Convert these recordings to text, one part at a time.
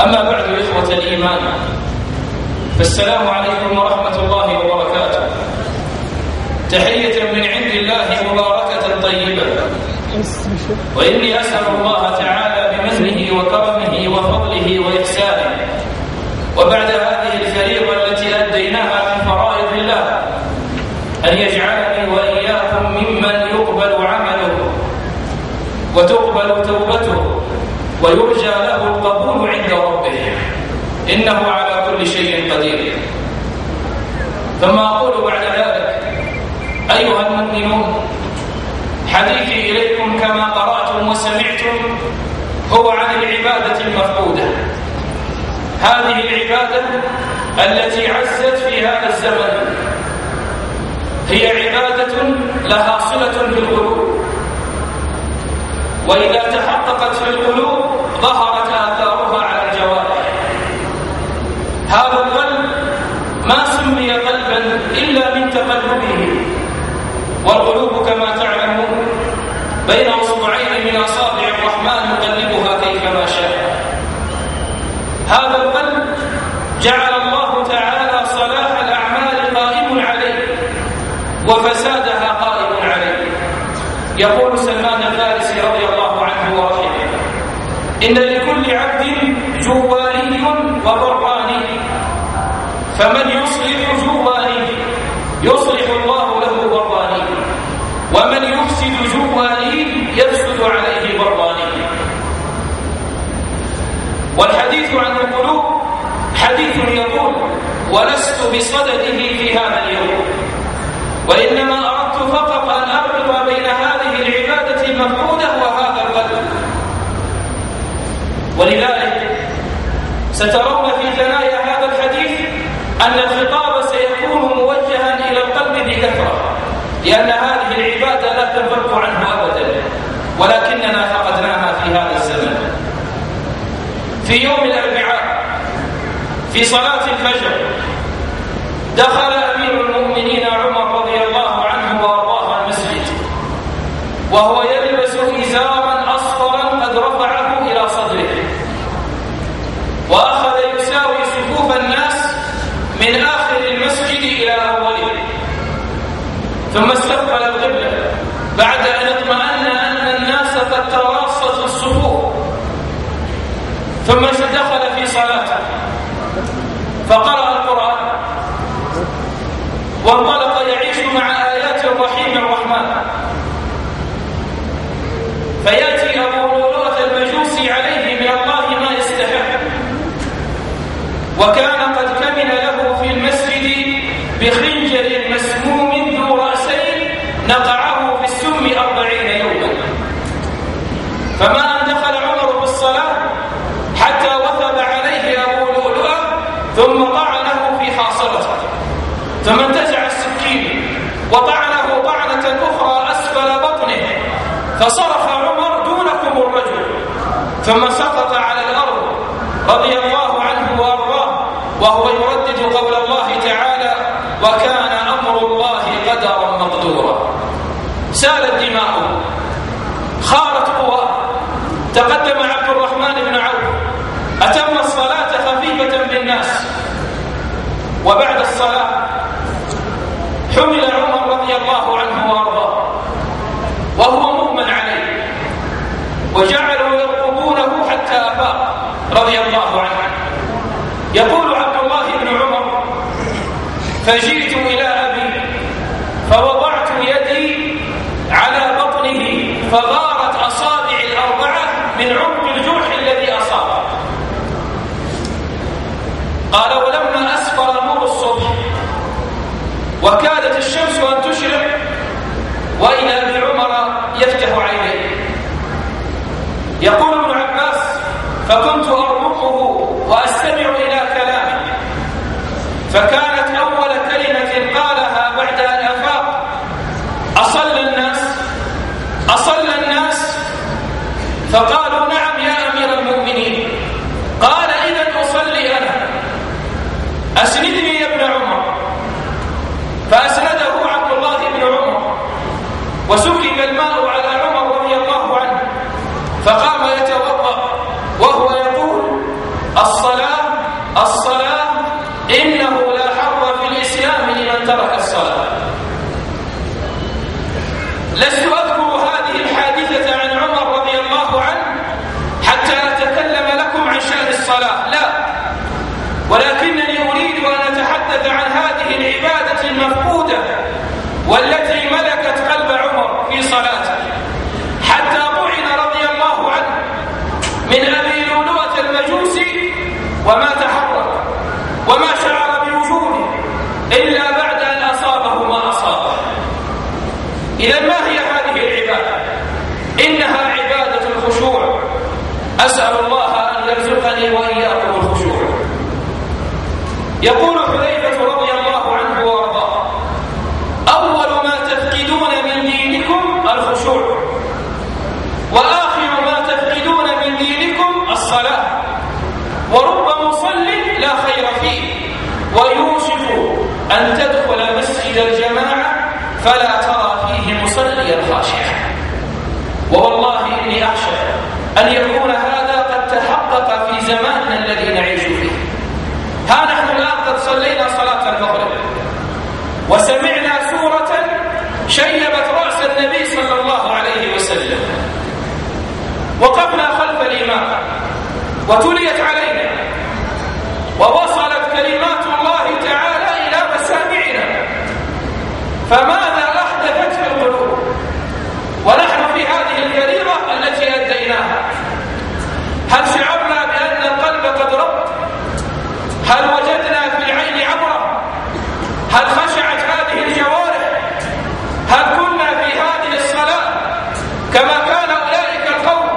أما بعد إخوة الإيمان، فالسلام عليكم ورحمة الله وبركاته. تحية من عند الله مباركة طيبة، وإني أسأل الله تعالى بمنه وكرمه وفضله وإحسانه، وبعد هذه الفريضة التي أديناها من فرائض الله، أن يجعلني وإياكم ممن يقبل عمله وتقبل توبته ويرجى له القبول عند ربه، إنه على كل شيء قدير. ثم أقول بعد ذلك: أيها المؤمنون، حديثي إليكم كما قرأتم وسمعتم هو عن العبادة المفقودة، هذه العبادة التي عزت في هذا الزمن، هي عبادة لها صلة بالقلوب، وإذا تحققت في القلوب ظهرت آثارها على الجوارح. هذا القلب ما سمي قلبا إلا من تقلبه، والقلوب كما تعلمون بين أصبعين من أصابع الرحمن يقلبها كيفما شاء. هذا القلب جعل الله تعالى صلاح الأعمال قائم عليه وفسادها قائم عليه. يقول سلمان الفارسي رضي الله عنه ورحمه: إن لكل عبد جواني وبراني، فمن يصلح جواني يصلح الله له براني، ومن يفسد جواني يفسد عليه براني. والحديث عن القلوب حديث يقول: ولست بصدده في هذا اليوم، وإنما أردت فقط أن أربط بين هذه العبادة المفقودة وهذا القلب. ولذلك سترون في ثنايا هذا الحديث أن الخطاب سيكون موجها إلى القلب بكثرة، لأن هذه العبادة لا تنفك عنه أبدا، ولكننا فقدناها في هذا الزمن. في يوم الأربعاء في صلاة الفجر دخل أمير المؤمنين عمر رضي الله عنه وأرضاه المسجد، وهو يلبس إزارا أصفرا قد رفعه إلى صدره، وأخذ يساوي صفوف الناس من آخر المسجد إلى أوله، ثم استقبل القبلة بعد أن اطمأن أن الناس قد تراصت الصفوف، ثم دخل في صلاته فقرأ القرآن وانطلق يعيش مع آيات الرحيم الرحمن. فيأتي أبو لؤلؤة المجوسي عليه من الله ما يستحق، وكان قد كمن له في المسجد بخنجر مسموم ذو رأسين نقعه في السم 40 يوما. فما أن دخل عمر بالصلاة حتى وثب عليه أبو لؤلؤة ثم طعنه في حاصرته، ثم انتزع السكين وطعنه طعنة أخرى أسفل بطنه، فصرخ عمر: دونكم الرجل، ثم سقط على الأرض رضي الله عنه وأرضاه، وهو يردد قول الله تعالى: وكان أمر الله قدرا مقدورا. سالت دماؤه، خارت قواه، تقدم عبد الرحمن بن عوف، أتم الصلاة خفيفة بالناس، وبعد الصلاة حمل عمر رضي الله عنه وأرضاه وهو مغمى عليه، وجعلوا يرقبونه حتى أفاق رضي الله عنه. يقول عبد الله بن عمر: فجئت إلى أبي فوضعت يدي على بطنه فغارت أصابع الأربعة من عمق الجرح الذي أصابه. قال: ولما أسفر نور الصبح وكادت الشمس أن تشرق، وإذا بعمر يفتح عينيه. يقول ابن عباس: فكنت أربطه وأستمع إلى كلامه، فكانت أول كلمة قالها بعد أن أفاق: أصلى الناس؟ أصلى الناس؟ فقالوا: نعم يا أمير المؤمنين. قال: إذن أصلي أنا، أسندني يا ابن عمر. فأسنده عبد الله بن عمر، وسكب الماء على عمر رضي الله عنه، فقام يتوضأ وهو يقول: لست أذكر هذه الحادثة عن عمر رضي الله عنه حتى أتكلم لكم عن شأن الصلاة، لا، ولكنني أريد أن أتحدث عن هذه العبادة المفقودة والتي ملكت قلب عمر في صلاته، حتى طعن رضي الله عنه من أبي لؤلؤة المجوسي وما تحرك وما شعر بوجوده إلا بعد أن أصابه ما أصابه. إذا ما هي هذه العبادة؟ إنها عبادة الخشوع. أسأل الله أن يرزقني وإياكم الخشوع. يقول حذيفة رضي الله عنه وارضاه: أول ما تفقدون من دينكم الخشوع، وآخر ما تفقدون من دينكم الصلاة، ورب مصل لا خير فيه، ويوشك أن تدخل مسجد الجماعة فلا ترى فيه مصليا خاشعا. ووالله إني أخشى أن يكون هذا قد تحقق في زماننا الذي نعيش فيه. ها نحن الآن قد صلينا صلاة المغرب وسمعنا سورة شيبت رأس النبي صلى الله عليه وسلم، وقفنا خلف الإمام وتليت علينا ووصلت كلمات الله تعالى إلى مسامعنا، فماذا أحدثت في القلوب ونحن في هذه الفريضة التي أديناها؟ هل شعرنا بأن القلب قد رق؟ هل وجدنا في العين عبرة؟ هل خشعت هذه الجوارح؟ هل كنا في هذه الصلاة كما كان أولئك القوم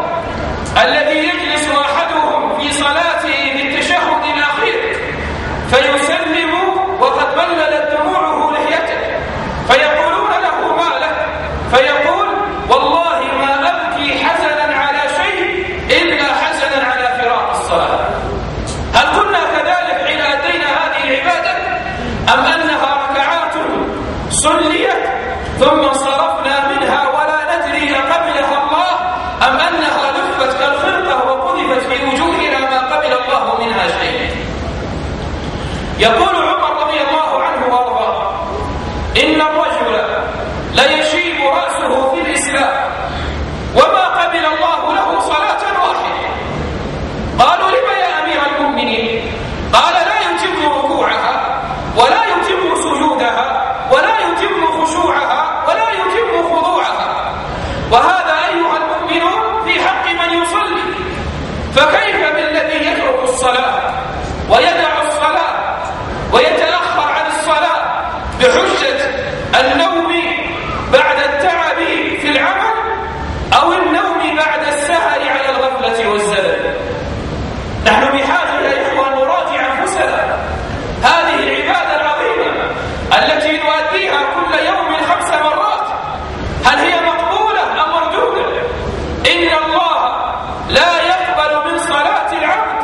الذي يجلس أحدهم في صلاته بالتشهد الأخير فيسلم وقد بللت دموعه لحيته فيقولون له ما لك؟ فيقول: والله ما أبكي حزنا على شيء إلا حزنا على فراق الصلاة. هل كنا كذلك حين أدينا هذه العبادة، أم أنها ركعات صليت ثم انصرفنا منها ولا ندري قبلها الله، أم أنها لفت كالخرقة وقذفت في وجوهنا ما قبل الله منها شيء؟ يقول عمر رضي الله عنه وارضاه: إن الرجل ليشيب رأسه في الإسلام وما قبل الله له صلاة واحدة. قالوا: لما يا أمير المؤمنين؟ قال: لا يتم ركوعها ولا يتم سجودها ولا يتم خشوعها ولا يتم خضوعها. وهذا أيها المؤمنون في حق من يصلي، فكيف بالذي يترك الصلاة ويدع الصلاة ويتأخر عن الصلاة بحجة النوم بعد التعب في العمل أو النوم بعد السهر على الغفلة والزلل؟ نحن بحاجة يا إخوان نراجع أنفسنا. هذه العبادة العظيمة التي نؤديها كل يوم 5 مرات، هل هي مقبولة أم مردودة؟ إن الله لا يقبل من صلاة العبد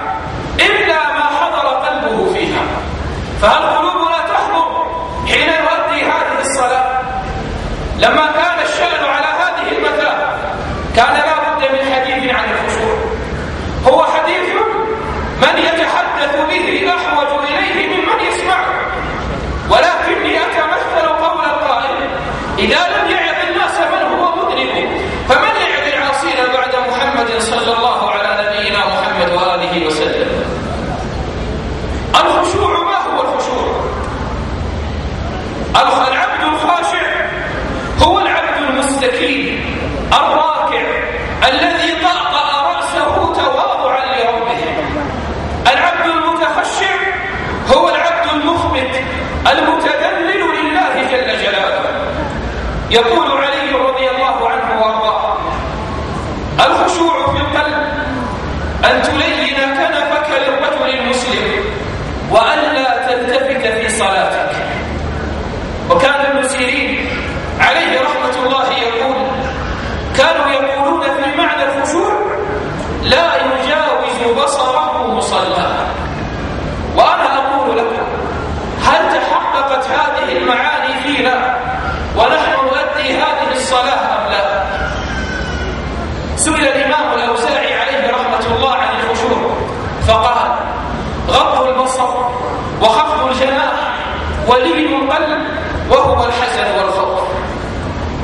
إلا ما حضر قلبه فيها. فهل قلوبنا تحضر حين نؤدي هذه الصلاة؟ لما كان الشأن على هذه المثابة كان لا بد من حديث عن الخشوع. هو حديث من يتحدث به أحوج إليه ممن يسمعه، ولكني أتمثل قول القائل: إذا لم يعظ الناس من هو مذنب فمن يعظ العاصين بعد محمد صلى الله على نبينا محمد وآله وسلم. الخشوع، ما هو الخشوع؟ العبد الخاشع هو العبد المستكين الراكع الذي طأطأ رأسه تواضعا لربه. العبد المتخشع هو العبد المخبت المتذلل لله جل جلاله. يقول علي رضي الله عنه وارضاه: الخشوع في القلب أن تلين كنفك للرجل المسلم وألا تلتفت في صلاتك. وكان ابن سيرين عليه رحمة الله يقول: كانوا يقولون في معنى الخشوع: لا يجاوز بصره مصلى. وأنا أقول لكم: هل تحققت هذه المعاني فينا ونحن نؤدي هذه الصلاة أم لا؟ سئل الإمام الأوزاعي عليه رحمة الله عن الخشوع فقال: غض البصر وخفض الجناح ولين القلب وهو الحزن والخوف.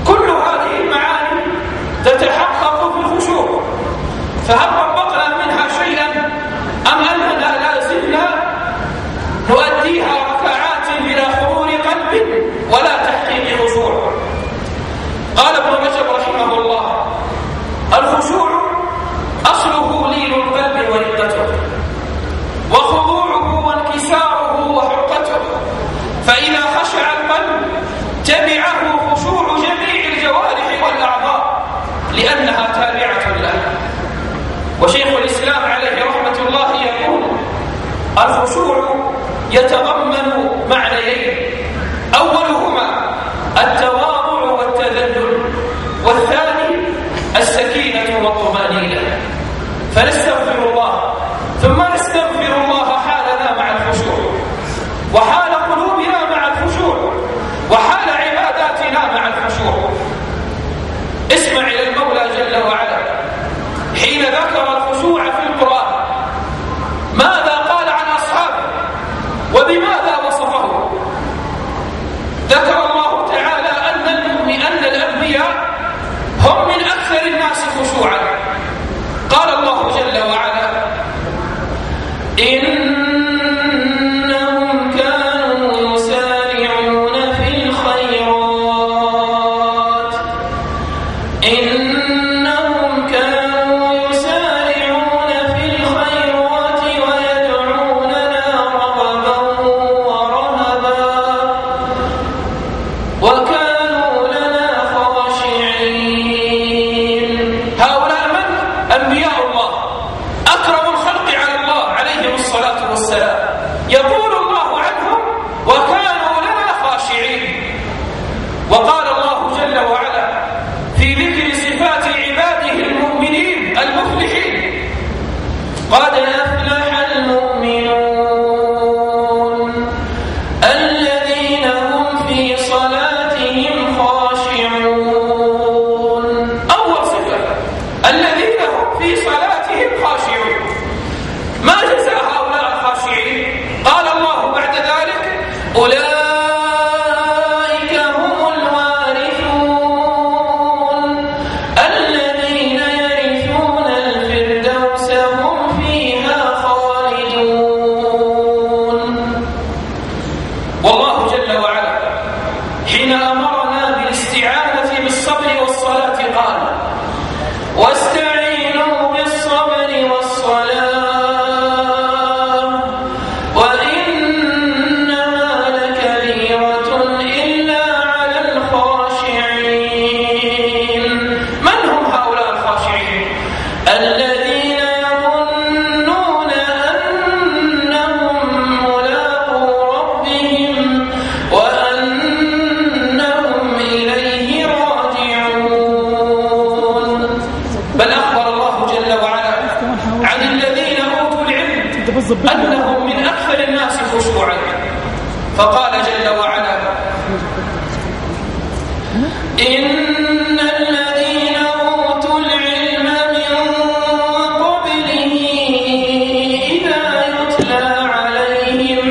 كل هذه فهل طبقنا منها شيئا أم أننا لا زلنا نؤديها ركعات بلا خمول قلب ولا تحقيق خشوع؟ قال ابن رجب رحمه الله: الخشوع أصله لين القلب ورقته، وخضوعه وانكساره وحرقته، فإذا خشع القلب تبعه خشوع جميع الجوارح والأعضاء لأنها تابعة له. وشيخ الإسلام عليه رحمة الله يقول: الخشوع يتضمن معنيين: أولهما التواضع والتذلل، والثاني السكينة والطمأنينة. فنستغفر الله ثم نستغفر الله حالنا مع الخشوع، وحال قلوبنا مع الخشوع، وحال عباداتنا مع الخشوع. اسمع إلى المولى جل وعلا حين ذكر الخشوع في القرآن ماذا قال عن أصحابه وبماذا وصفه. ذكر الله تعالى أن الأنبياء هم من أكثر الناس خشوعا. قال الله جل وعلا: إنهم كانوا يسارعون في الخيرات، إنهم كانوا يسارعون في الخيرات ويدعوننا رغبا ورهبا وكانوا لنا خاشعين. هؤلاء من؟ أنبياء الله، أكرم الخلق على الله عليهم الصلاة والسلام. يقول الله عنهم: وكانوا لنا خاشعين. وقال الله جل وعلا في ذكر صفات عباده المؤمنين المفلحين: قد أفلح المؤمنون الذين هم في صلاتهم خاشعون. أول صفة الذين هم في صلاتهم خاشعون. ما جزاء هؤلاء الخاشعين؟ قال الله بعد ذلك: أولئك هم الوارثون الذين يرثون الفردوس هم فيها خالدون. والله جل وعلا حين أمرنا بالاستعانة بالصبر والصلاة قال: واستعينوا بالصبر والصلاة وإنها لكبيرة إلا على الخاشعين. من هم هؤلاء الخاشعين؟ الذين يظنون أنهم ملاقو ربهم وأنهم إليه راجعون. بل أخبر الله جل وعلا عن الذين أوتوا العلم أنهم من أكثر الناس خشوعا، فقال جل وعلا: إن الذين أوتوا العلم من قبله إذا يتلى عليهم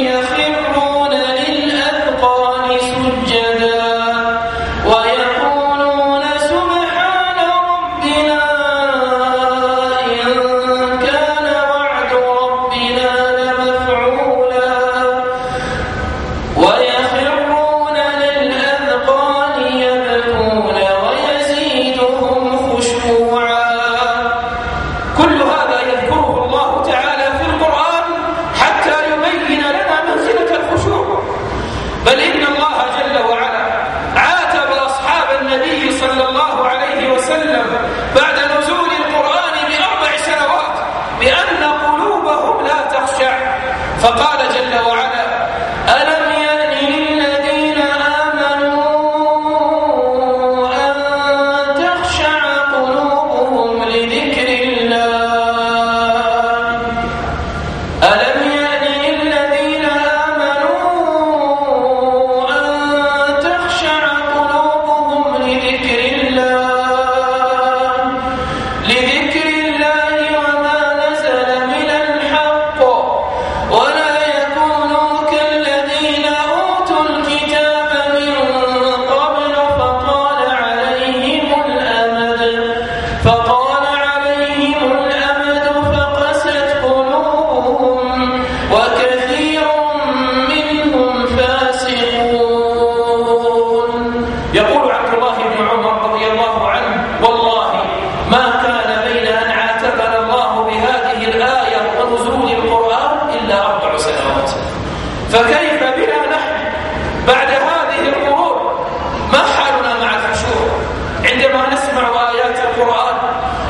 يخرون للأذقان سجدا ويقولون سبحان ربنا إن كان وعد ربنا لمفعولا ويخرون للأذقان يبكون ويزيدهم خشوعا. كل هذا يذكره الله تعالى في القرآن حتى يبين لنا منزلة الخشوع. بل إن الله جل وعلا عاتب أصحاب النبي صلى الله عليه وسلم بعد نزول القرآن ب4 سنوات بأن قلوبهم لا تخشع، فقال جل وعلا: ألم يأن للذين آمنوا أن تخشع قلوبهم لذكر الله، ألم يأن للذين آمنوا أن تخشع قلوبهم لذكر الله وما نزل من الحق ولا يكونوا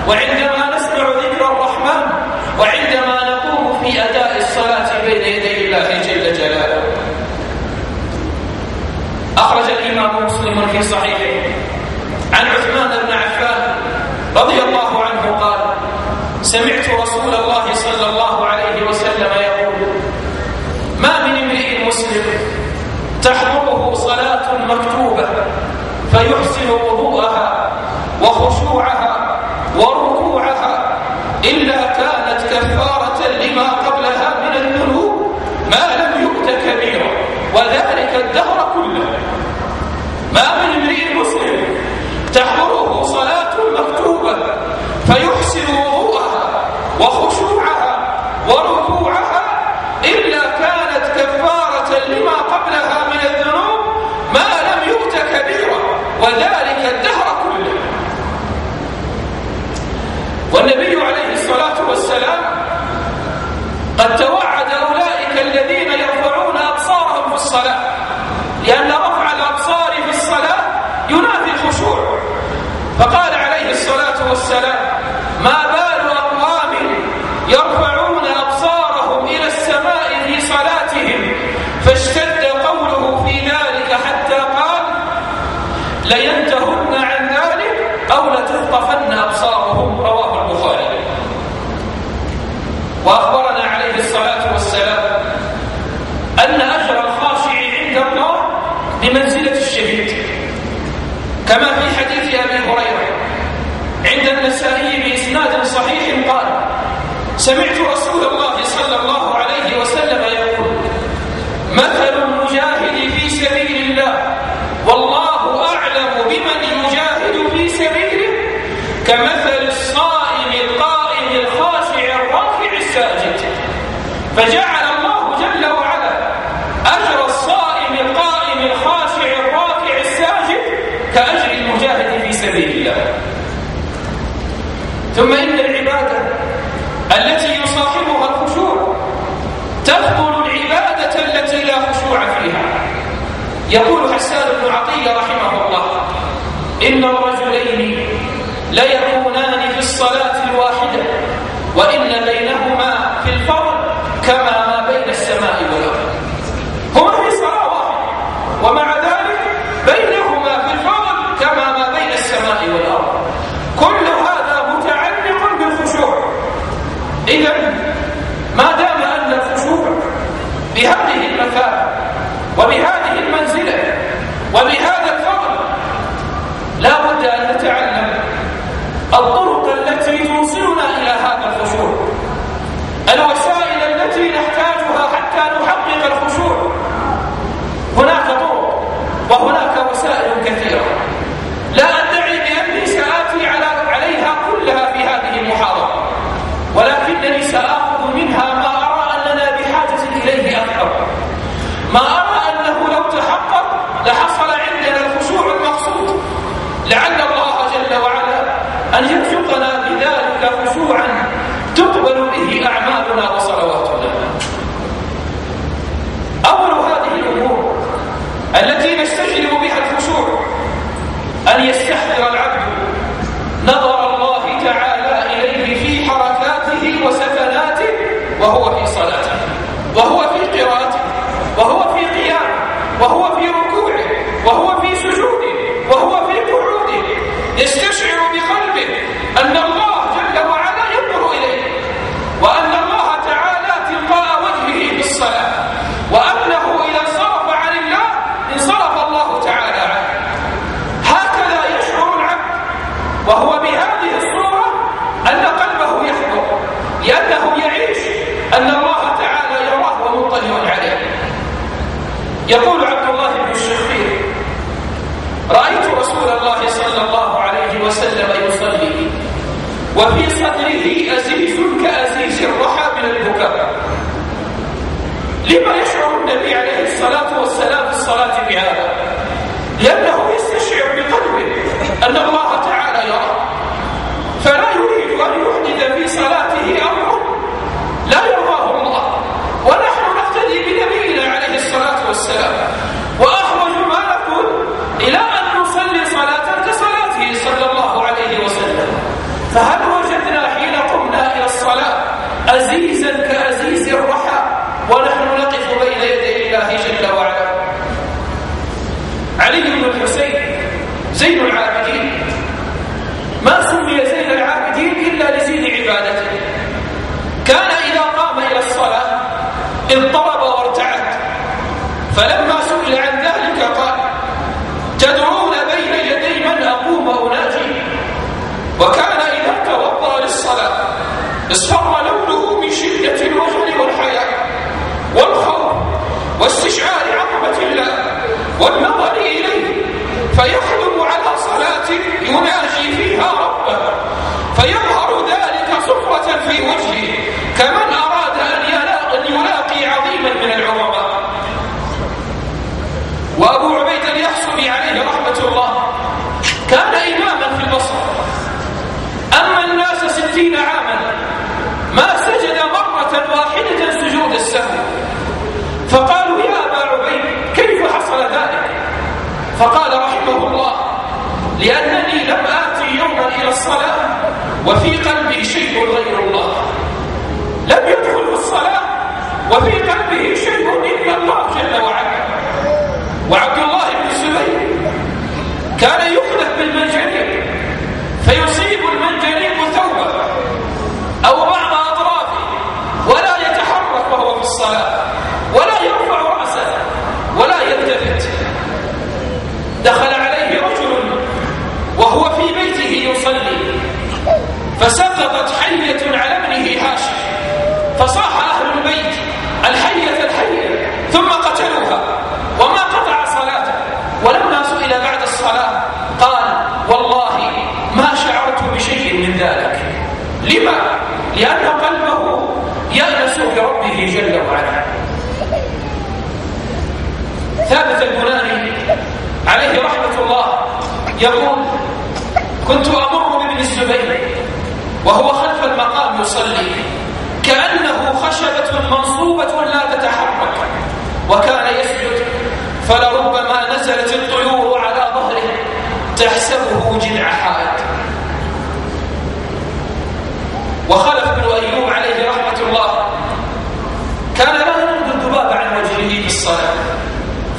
وعندما نسمع ذكر الرحمن وعندما نقوم في أداء الصلاة بين يدي الله جل جلاله. أخرج الإمام مسلم في صحيحه عن عثمان بن عفان رضي الله عنه قال: سمعت رسول الله صلى الله عليه وسلم يقول: ما من امرئ مسلم تحضره صلاة مكتوبة فيحسن وضوءها وخشوعها وركوعها إلا كانت كفارة لما قبلها من الذنوب ما لم يؤت كبيرا، وذلك الدهر كله. ما من امرئ مسلم تحضره صلاة مكتوبة فيحسن وضوءها وخشوعها وركوعها إلا كانت كفارة لما قبلها من الذنوب ما لم يؤت كبيرا، وذلك الدهر كله. والنبي عليه الصلاة والسلام قد توعد أولئك الذين يرفعون أبصارهم في الصلاة، لأن رفع الأبصار في الصلاة ينافي الخشوع. فقال عليه الصلاة والسلام: ما بال أقوام يرفعون أبصارهم إلى السماء في صلاتهم، فاشتد قوله في ذلك حتى قال: لينتهن عن ذلك أو لتخطفن أبصارهم. رواه البخاري. وأخبرنا عليه الصلاة والسلام أن أجر الخاشع عند الله بمنزلة الشهيد، كما في حديث أبي هريرة عند النسائي بإسناد صحيح قال: سمعت رسول الله صلى الله عليه وسلم يقول: مثل المجاهد في سبيل الله والله أعلم بمن يجاهد في سبيله كمثل الصائم القائم الخاشع الراكع الساجد. فجعل الله جل وعلا أجر الصائم القائم الخاشع الراكع الساجد كأجر المجاهد في سبيل الله. ثم إن العبادة التي يصاحبها الخشوع تفضل العبادة التي لا خشوع فيها. يقول حسان بن عطية رحمه الله: إن الرجلين ليكونان في الصلاة الواحدة وإن بينهما في الفضل كما ما بين السماء والأرض. هما في صلاة واحدة ومع ذلك بينهما في الفضل كما ما بين السماء والأرض. كل هذا متعلق بالخشوع. إذن ما دام أن الخشوع بهذه المثابة وبهذه المنزلة وبهذا الفضل، لا بد أن نتعلم الطرق التي توصلنا إلى هذا الخشوع، الوسائل التي نحتاجها حتى نحقق الخشوع. هناك طرق وهناك وسائل كثيرة، لا أدعي بأني سآتي عليها كلها في هذه المحاضرة، ولكنني سآخذ منها ما أرى أننا بحاجة إليه أكثر، ما أرى أنه لو تحقق لحصل عندنا الخشوع المقصود. لعل الله جل وعلا أن يرزقنا بذلك خشوعا تقبل به أعمالنا وصلواتنا. أول هذه الأمور التي نستجلب بها الخشوع أن يستحضر العبد نظر الله تعالى إليه في حركاته وسكناته وهو في صلاته، وهو في قراءته، وهو في قيامه، وهو في ركوعه، وهو في سجوده، وهو في قعوده. يستشعر بقلبه أن الله جل وعلا ينظر إليه، وأن الله تعالى تلقاء وجهه في الصلاة، وأنه إذا انصرف عن الله انصرف الله تعالى عنه. هكذا يشعر العبد وهو بهذه الصورة أن قلبه يحضر، لأنه يعيش أن الله تعالى يراه ومطلع عليه. يقول عبد الله بن الشخير: رأيت رسول الله صلى الله عليه وسلم يصلي وفي صدره أزيز كأزيز الرحى من البكاء. لما يشعر النبي عليه الصلاة والسلام في الصلاة بهذا؟ لأنه يستشعر بقلبه أن الله تعالى يراه، فلا يريد أن يحدث في صلاته أمرا لا يرضاه الله. ونحن نقتدي بنبينا عليه الصلاة والسلام، وأحوج ما نكون إلى أن نصلي صلاة كصلاته صلى الله عليه وسلم. فهل الصلاة أزيزا كأزيز الرحى ونحن نقف بين يدي الله جل وعلا. علي بن الحسين زين العابدين ما سمي زين العابدين إلا لزين عبادته. كان إذا قام إلى الصلاة اضطرب وارتعد، فلما سئل عن ذلك قال: تدعون بين يدي من أقوم أناجي؟ وكان إذا توضأ للصلاة اصفر لونه من شدة الوجل والحياء والخوف واستشعار عظمة الله والنظر إليه، فيخدم على صلاة يناجي فيها ربه، فيظهر ذلك صفرة في وجهه كمن أراد أن يلاقي عظيما من العظماء. وأبو عبيد اليحصبي عليه رحمة الله كان إماما في البصرة، أما الناس 60 عاما ما سجد مرة واحدة سجود السهو، فقالوا: يا أبا عبيد كيف حصل ذلك؟ فقال رحمه الله: لأنني لم آتي يوما إلى الصلاة وفي قلبي شيء غير الله. لم يدخل في الصلاة وفي قلبه شيء إلا الله جل وعلا. وعبد الله بن الزبير كان يخلف بالمنجنيق، فيصيب المنجنيق ثوبه أو بعض أطرافه ولا يتحرك وهو في الصلاة، ولا يرفع رأسه ولا يلتفت. دخل عليه رجل وهو في بيته يصلي، فسقطت حية على ابنه هاشم، فصاح أهل البيت: الحية الحية، ثم قتلوها وما قطع صلاته. ولما سئل بعد الصلاة قال: والله ما شعرت بشيء من ذلك. لما؟ لأن قلبه يأنس بربه جل وعلا. ثابت البناني عليه رحمة الله يقول: كنت أمر بابن الزبير وهو خلف المقام يصلي، كأنه خشبة منصوبة لا تتحرك، وكان يسجد فلربما نزلت الطيور على ظهره تحسبه جذع حائط. وخلف بن أيوب عليه رحمة الله كان لا يرد الذباب عن وجهه في الصلاة،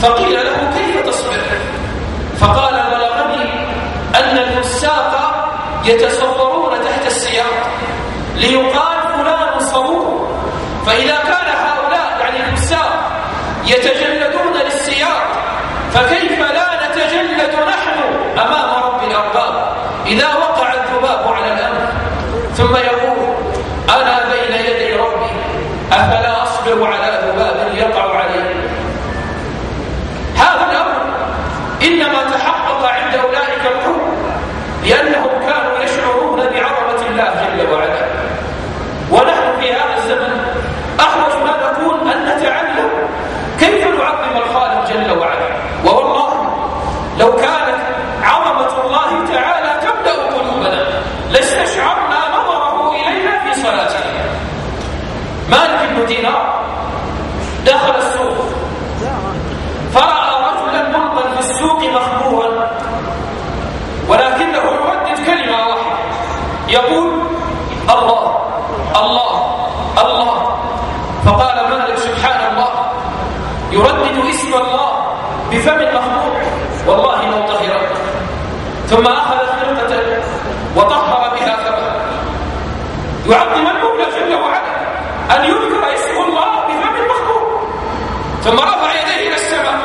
فقيل له: كيف تصبر؟ فقال: بلغني أن الفساق يتصورون تحت السياق ليقال فلان صبور، فإذا كان هؤلاء يعني الفساق يتجلدون للسياق، فكيف لا نتجلد نحن أمام رب الأرباب إذا وقع الذباب على الأمر؟ ثم يقول: أنا بين يدي ربي أفلا أصبر على ذباب يقع عليه؟ هذا الأمر إنما تحقق عند أولئك القوم لأنهم كانوا يشعرون بعظمة الله جل وعلا. ونحن في هذا الزمن أحرص ما نكون أن نتعلم كيف نعظم الخالق جل وعلا. ووالله لو كانت عظمة الله تعالى تملأ قلوبنا لاستشعرنا نظره إلينا في صلاتنا. مالك بن دينار دخل السوق فرأى رجلا ملقا في السوق مخبورا، ولكنه يردد كلمة واحدة يقول: الله الله الله. فقال مالك: سبحان الله، يردد اسم الله بفم مخبور، والله لو طهرت. ثم أخذ خرقة وطهر بها فمه. يعظم المولى جل وعلا أن يذكر اسم الله بفم مخبور. ثم رفع يديه إلى السماء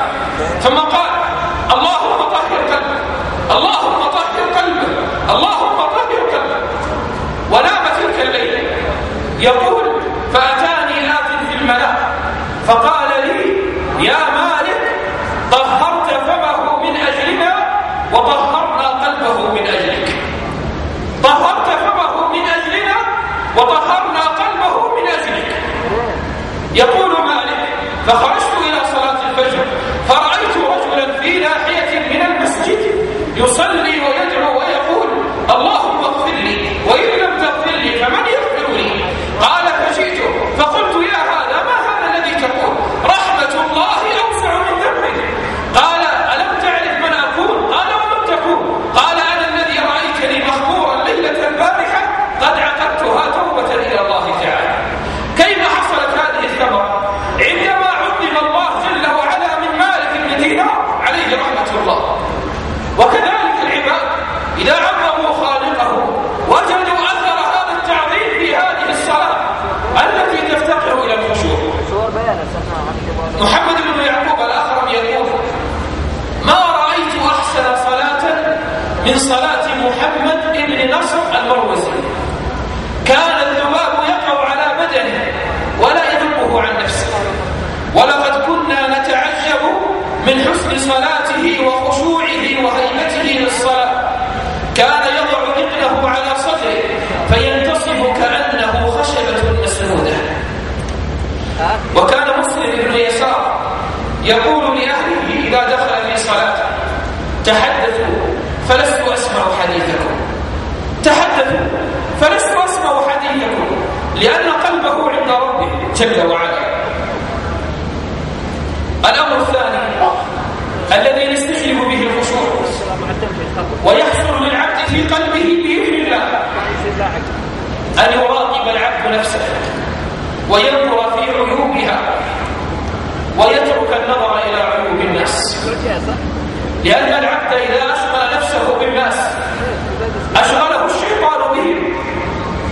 ثم قال: اللهم طهر قلبه، اللهم طهر قلبه، اللهم طهر قلبه. ونام تلك الليلة. يقول: فأتاني آت في المنام فقال لي: يا مالك، طهرت فمه من أجلنا وطهرنا قلبه من أجلك. طهرت فمه من أجلنا وطهرنا قلبه من أجلك. يقول مالك: فخرجت إلى صلاة الفجر فرأيت رجلا في ناحية من المسجد يصلي ويدعو ويقول: اللهم اغفر لي، وإن لم تغفر لي فمن يغفر لي؟ قال: فجئت فقلت: يا هذا، ما هذا الذي تقول؟ رحمة الله أوسع من ذنبك. قال: ألم تعرف من أكون؟ قال: ومن تكون؟ قال: أنا الذي رأيتني مخمورا ليلة صلاة محمد بن نصر المروزي: كان الذباب يقع على بدنه ولا يذبه عن نفسه، ولقد كنا نتعجب من حسن صلاته وخشوعه وهيبته للصلاة. كان يضع ذقنه على صدره فينتصب كأنه خشبة مسنودة. وكان مسلم بن يسار يقول لأهله إذا دخل في صلاته: تحدثوا فلست أسمع حديثكم، تحدثوا فلست أسمع حديثكم، لأن قلبه عند ربه جل وعلا. الأمر الثاني الذي نستجلب به الخشوع ويحصل للعبد في قلبه بإذن الله أن يراقب العبد نفسه وينظر في عيوبها ويترك النظر إلى عيوب الناس، لأن العبد إذا أشغل نفسه بالناس أشغله الشيطان بهم،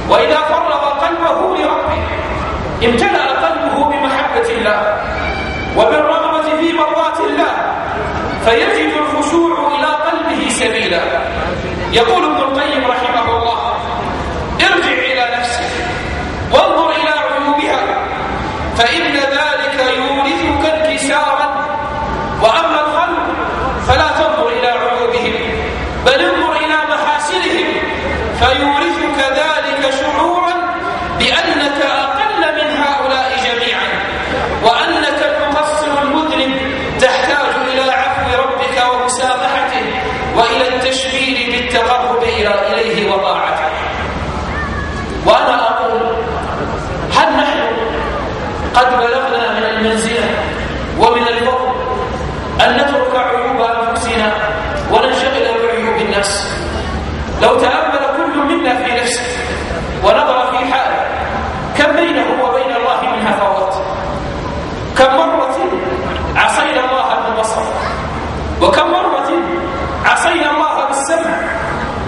وإذا فرغ قلبه لربه امتلأ قلبه بمحبة الله وبالرغبة في مرضات الله، فيجد الخشوع إلى قلبه سبيلا. يقول ابن القيم رحمه الله: ارجع إلى نفسك وانظر إلى عيوبها، فإن ذلك يورثك انكسارا، وأما الخلق فلا تنظر إلى عيوبهم بل انظر إلى محاسنهم، فيورثك ذلك شعورا بأنك أقل من هؤلاء جميعا، وأنك المقصر المذنب تحتاج إلى عفو ربك ومسامحته وإلى التشميل بالتقرب إليه وطاعته. وأنا أقول: هل نحن قد بلغنا من المنزلة ومن الفضل أن نترك عيوب أنفسنا وننشغل بعيوب الناس؟ لو تأمل كل منا في نفسه ونظر في حاله كم بينه وبين الله من هفوات، كم مرة عصينا الله بالبصر، وكم مرة عصينا الله بالسمع،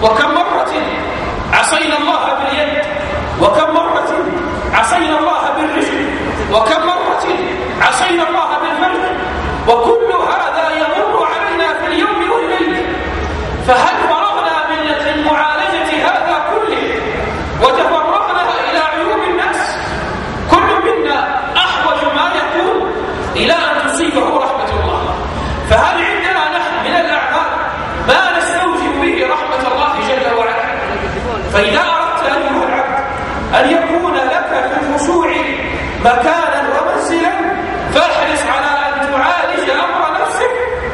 وكم مرة عصينا الله باليد، وكم مرة عصينا الله بالرجل، وكم مرة عصينا الله بالفرج، وكل هذا يمر علينا في اليوم والليل. فهل فرغنا من معالجة هذا كله وتفرغنا إلى عيوب الناس؟ كل منا أحوج ما يكون إلى أن تصيبه رحمة الله. فهل عندنا نحن من الأعمال ما نستوجب به رحمة الله جل وعلا؟ فإذا أردت أيها العبد أن يكون لك في الخشوع مكانا ومنزلا، فاحرص على أن تعالج أمر نفسك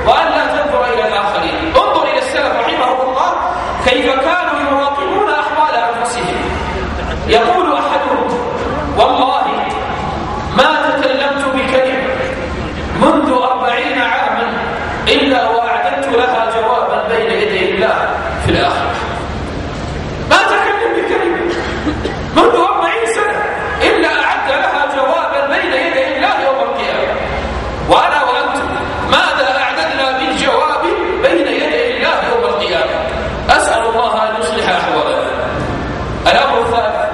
وأن لا تنظر إلى الآخرين. انظر إلى السلف رحمه الله كيف كانوا يراقبون أحوال أنفسهم. يقول أحدهم: والله ما تكلمت بكلمة منذ 40 عاما إلا وأعددت لها جوابا بين يدي الله في الآخرة. ما تكلم بكلمة منذ 40 سنة إلا أعد لها جوابا بين يدي الله يوم القيامة. وأنا وأنتم ماذا أعددنا من جواب بين يدي الله يوم القيامة؟ أسأل الله أن يصلح أحوالنا. الأمر الثالث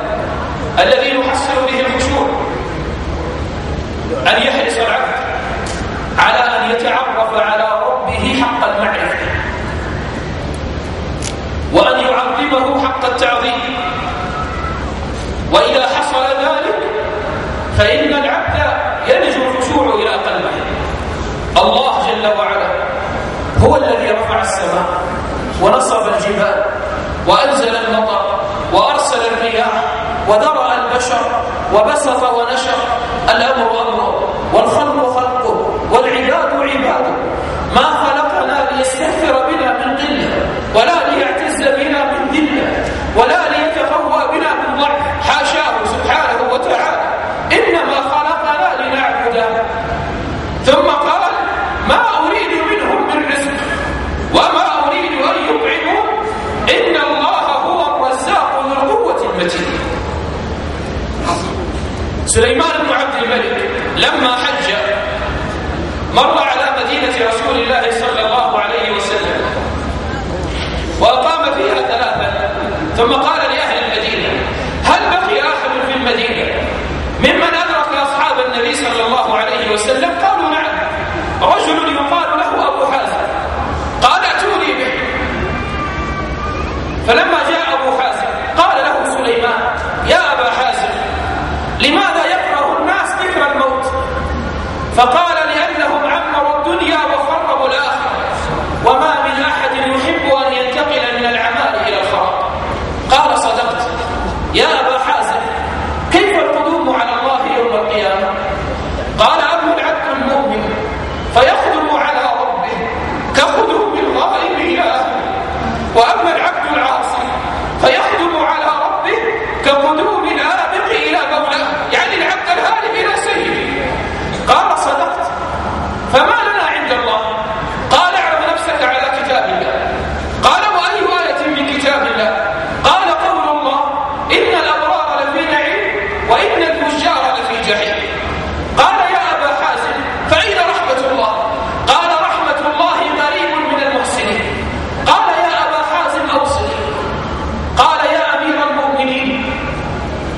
الذي يحصل به الخشوع أن يحرص العبد على أن يتعرف على ربه حق المعرفة، وأن يعظمه حق التعظيم. وإذا حصل ذلك فإن العبد يلج الخشوع إلى قلبه. الله جل وعلا هو الذي رفع السماء ونصب الجبال وأنزل المطر وأرسل الرياح وذرأ البشر وبسط ونشر. الأمر أمره والخلق خلقه والعباد عباده. ما خلقنا ليستهتر بنا من قلة ولا ليعتز بنا من ذلة ولا ليتقوى بنا من ضعف، حاشاه سبحانه وتعالى، إنما خلقنا لنعبده. ثم قال: ما أريد منهم من رزق وما أريد أن يطعمون إن الله هو الرزاق ذو القوة المتين. سليمان بن عبد الملك لما حج مر على مدينة رسول الله صلى الله عليه وسلم وأقام فيها 3، ثم قال لأهل المدينة: هل بقي أحد في المدينة ممن أدرك أصحاب النبي صلى الله عليه وسلم؟ قالوا: نعم، رجل يقال له أبو حازم. قال: ائتوني به. فقال لأنهم عمروا الدنيا وخربوا الآخرة، وما من أحد يحب أن ينتقل من العمال إلى الخراب. قال صدقت يا أبا حازم، كيف القدوم على الله يوم القيامة؟ قال أما العبد المؤمن فيقدم على ربه كقدوم الغائب إلى أهله، وأما العبد العاصي فيقدم على ربه كقدوم الآبق إلى مولاه، يعني العبد الهارب إلى سيده. قال صدقت، فما لنا عند الله؟ قال اعرض نفسك على كتاب الله. قال وأي آية من كتاب الله؟ قال قول الله إن الأبرار لفي نعيم وإن الفجار لفي جحيم. قال يا أبا حازم فأين رحمة الله؟ قال رحمة الله قريب من المحسنين. قال يا أبا حازم أوصني. قال يا أمير المؤمنين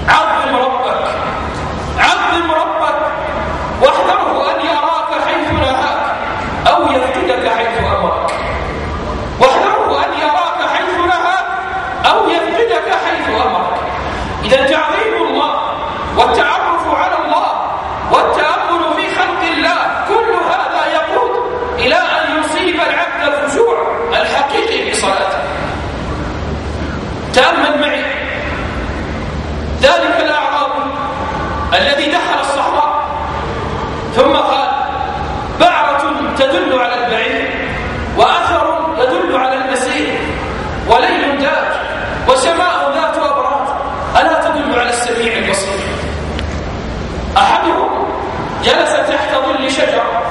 عظم ربك، عظم ربك، واحذره أن يراك حيث نهاك أو يفقدك حيث أمرك. واحذره أن يراك حيث نهاك أو يفقدك حيث أمرك. إذا تعظيم الله والتعرف على الله والتأمل في خلق الله، كل هذا يقود إلى أن يصيب العبد الخشوع الحقيقي في صلاته. تأمل معي ذلك الأعرابي الذي دخل الصحراء ثم قال بعرة تدل على البعير، وأثر يدل على المسير، وليل داج، وسماء ذات أبراج، ألا تدل على السميع البصير؟ أحدهم جلس تحت ظل شجرة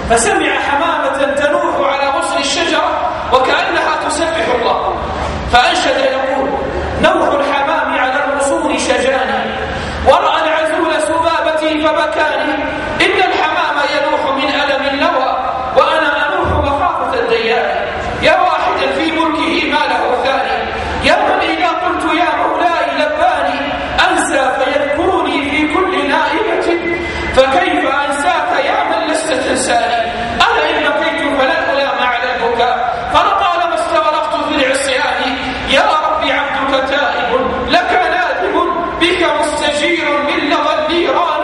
فسمع حمامة تنوح على غصن الشجرة وكأنها تسبح الله، فأنشد يقول نوح الحمام على الغصون شجاني، ورأى العزول سبابتي فبكاني، إن الحمام ينوح من ألم النوى وأنا أنوح مخافة الديان، يا واحدا في ملكه ما له ثاني، يا من إذا قلت يا مولاي لباني، أنسى فيذكرني في كل نائبة، فكيف أنساك يا من لست تنساني، أنا إن بكيت فلن ألام على البكاء، فلطالما استغرقت في العصيان، يا ربي عبدك تائب لك نادم، بك مستجير من لظى النيران،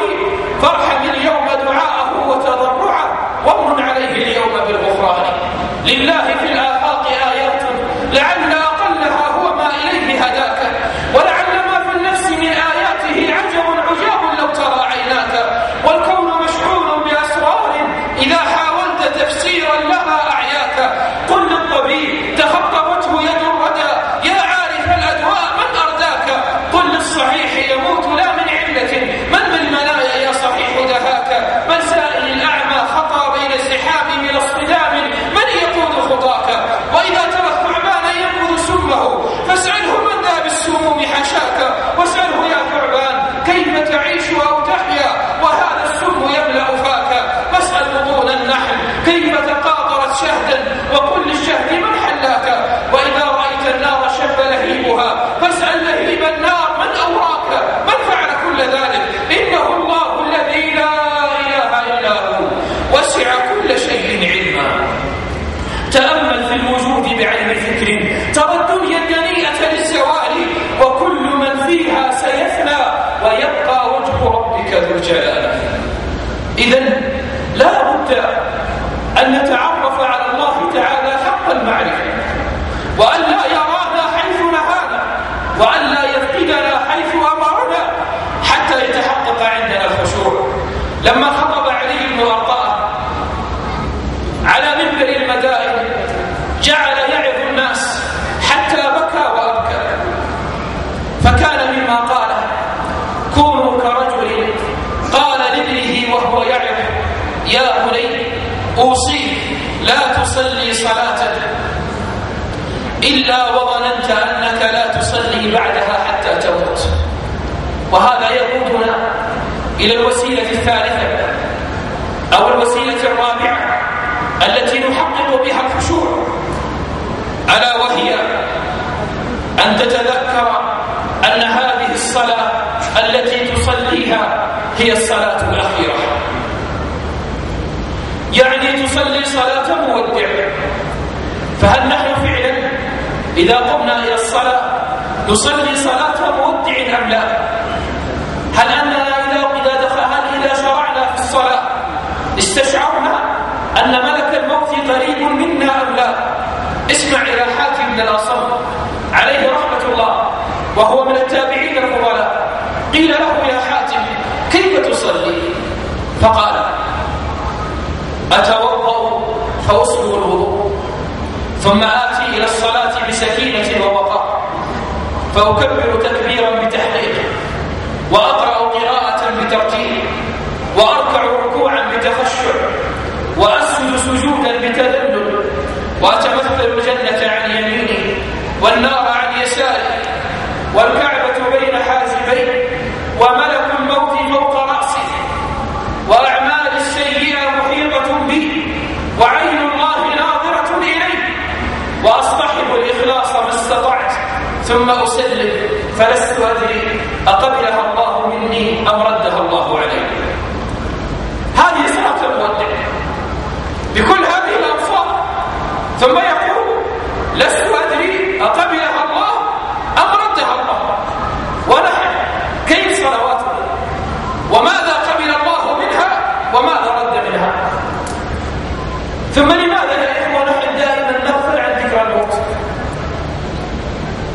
فارحم اليوم دعاءه وتضرعه، وامن عليه اليوم بالغفران. لله في الآفاق آيات لعل أقلها هو ما إليه هداك، ولعل ما في النفس من آياته عجب عجاب لو ترى عيناك، والكون مشحون بأسرار إذا حاولت تفسيرا لها أعياك، قل للطبيب تخطبته يد الردى، يا عارف الأدواء من أرداك، قل للصحيح يموت لا من علة، من بالمنايا يا صحيح دهاك، من سائل الأعمى خطى بين الزحام من اصطدام، من يقود خطاك، وإذا ترى الثعبان ينبذ سمه فاسأله من ذا بالسموم حشاك، واسأله يا ثعبان كيف تعيش أو تحيا وهذا السم يملأ فاك، فاسأل بطون النحل كيف تقاطرت شهدا وكل الشهد من حلاك، وإذا رأيت النار شب لهيبها فاسأل لهيب النار من أوراك، من فعل كل ذلك، إنه الله الذي لا إله إلا هو وسع كل شيء علما. تأمل في الوجود بعين فكر، ترى الدنيا الدنيئة للزوال، وكل من فيها سيفنى ويبقى وجه ربك ذو الجلال. إذن لا بد أن نتعرف على الله تعالى حق المعرفة، وأن لا يرانا حيث نهانا، وأن لا يفقدنا حيث أمرنا، حتى يتحقق عندنا الخشوع. لما خطب علي بن أرطاء على منبر المدائن جعل يعظ الناس حتى بكى وأبكى، فكان مما قال كونوا كرجل قال لابنه وهو يعظ يا بني أوصيك لا تصلي صلاة إلا وظننت أنك لا تصلي بعدها حتى تموت. وهذا يقودنا إلى الوسيلة الثالثة أو الوسيلة الرابعة التي نحقق بها الخشوع، ألا وهي أن تتذكر أن هذه الصلاة التي تصليها هي الصلاة الأخيرة، يعني تصلي صلاة مودع. فهل نحن فعلا إذا قمنا إلى الصلاة نصلي صلاة مودع أم لا؟ هل أننا إذا شرعنا في الصلاة اسمع إلى حاتم بن الأصم عليه رحمة الله، وهو من التابعين الفضلاء. قيل له: يا حاتم كيف تصلي؟ فقال: أتوضأ فأسبغ الوضوء، ثم آتي إلى الصلاة بسكينة ووقار، فأكبر تكبيرا بتحقيق، وأقرأ قراءة بترتيل، وأركع ركوعا بتخشع، وأسجد سجودا بتذلل، وأتمثل الجنة عن يميني والنار عن يساري، والكعبة بين حاجبي، وملك الموت فوق رأسي، وأعمال السيئة محيطة بي، وعين الله ناظرة إلي، وأصطحب الإخلاص ما استطعت، ثم أسلم فلست أدري أقبلها الله مني أم ردها الله علي. هذه صلاة المودع بكل هذه الألفاظ، ثم يقول: لست أدري أقبلها الله أم ردها الله. ونحن كيف صلواتنا؟ وماذا قبل الله منها وماذا رد منها؟ ثم لماذا يا إخوة نحن دائما نغفل عن ذكر الموت؟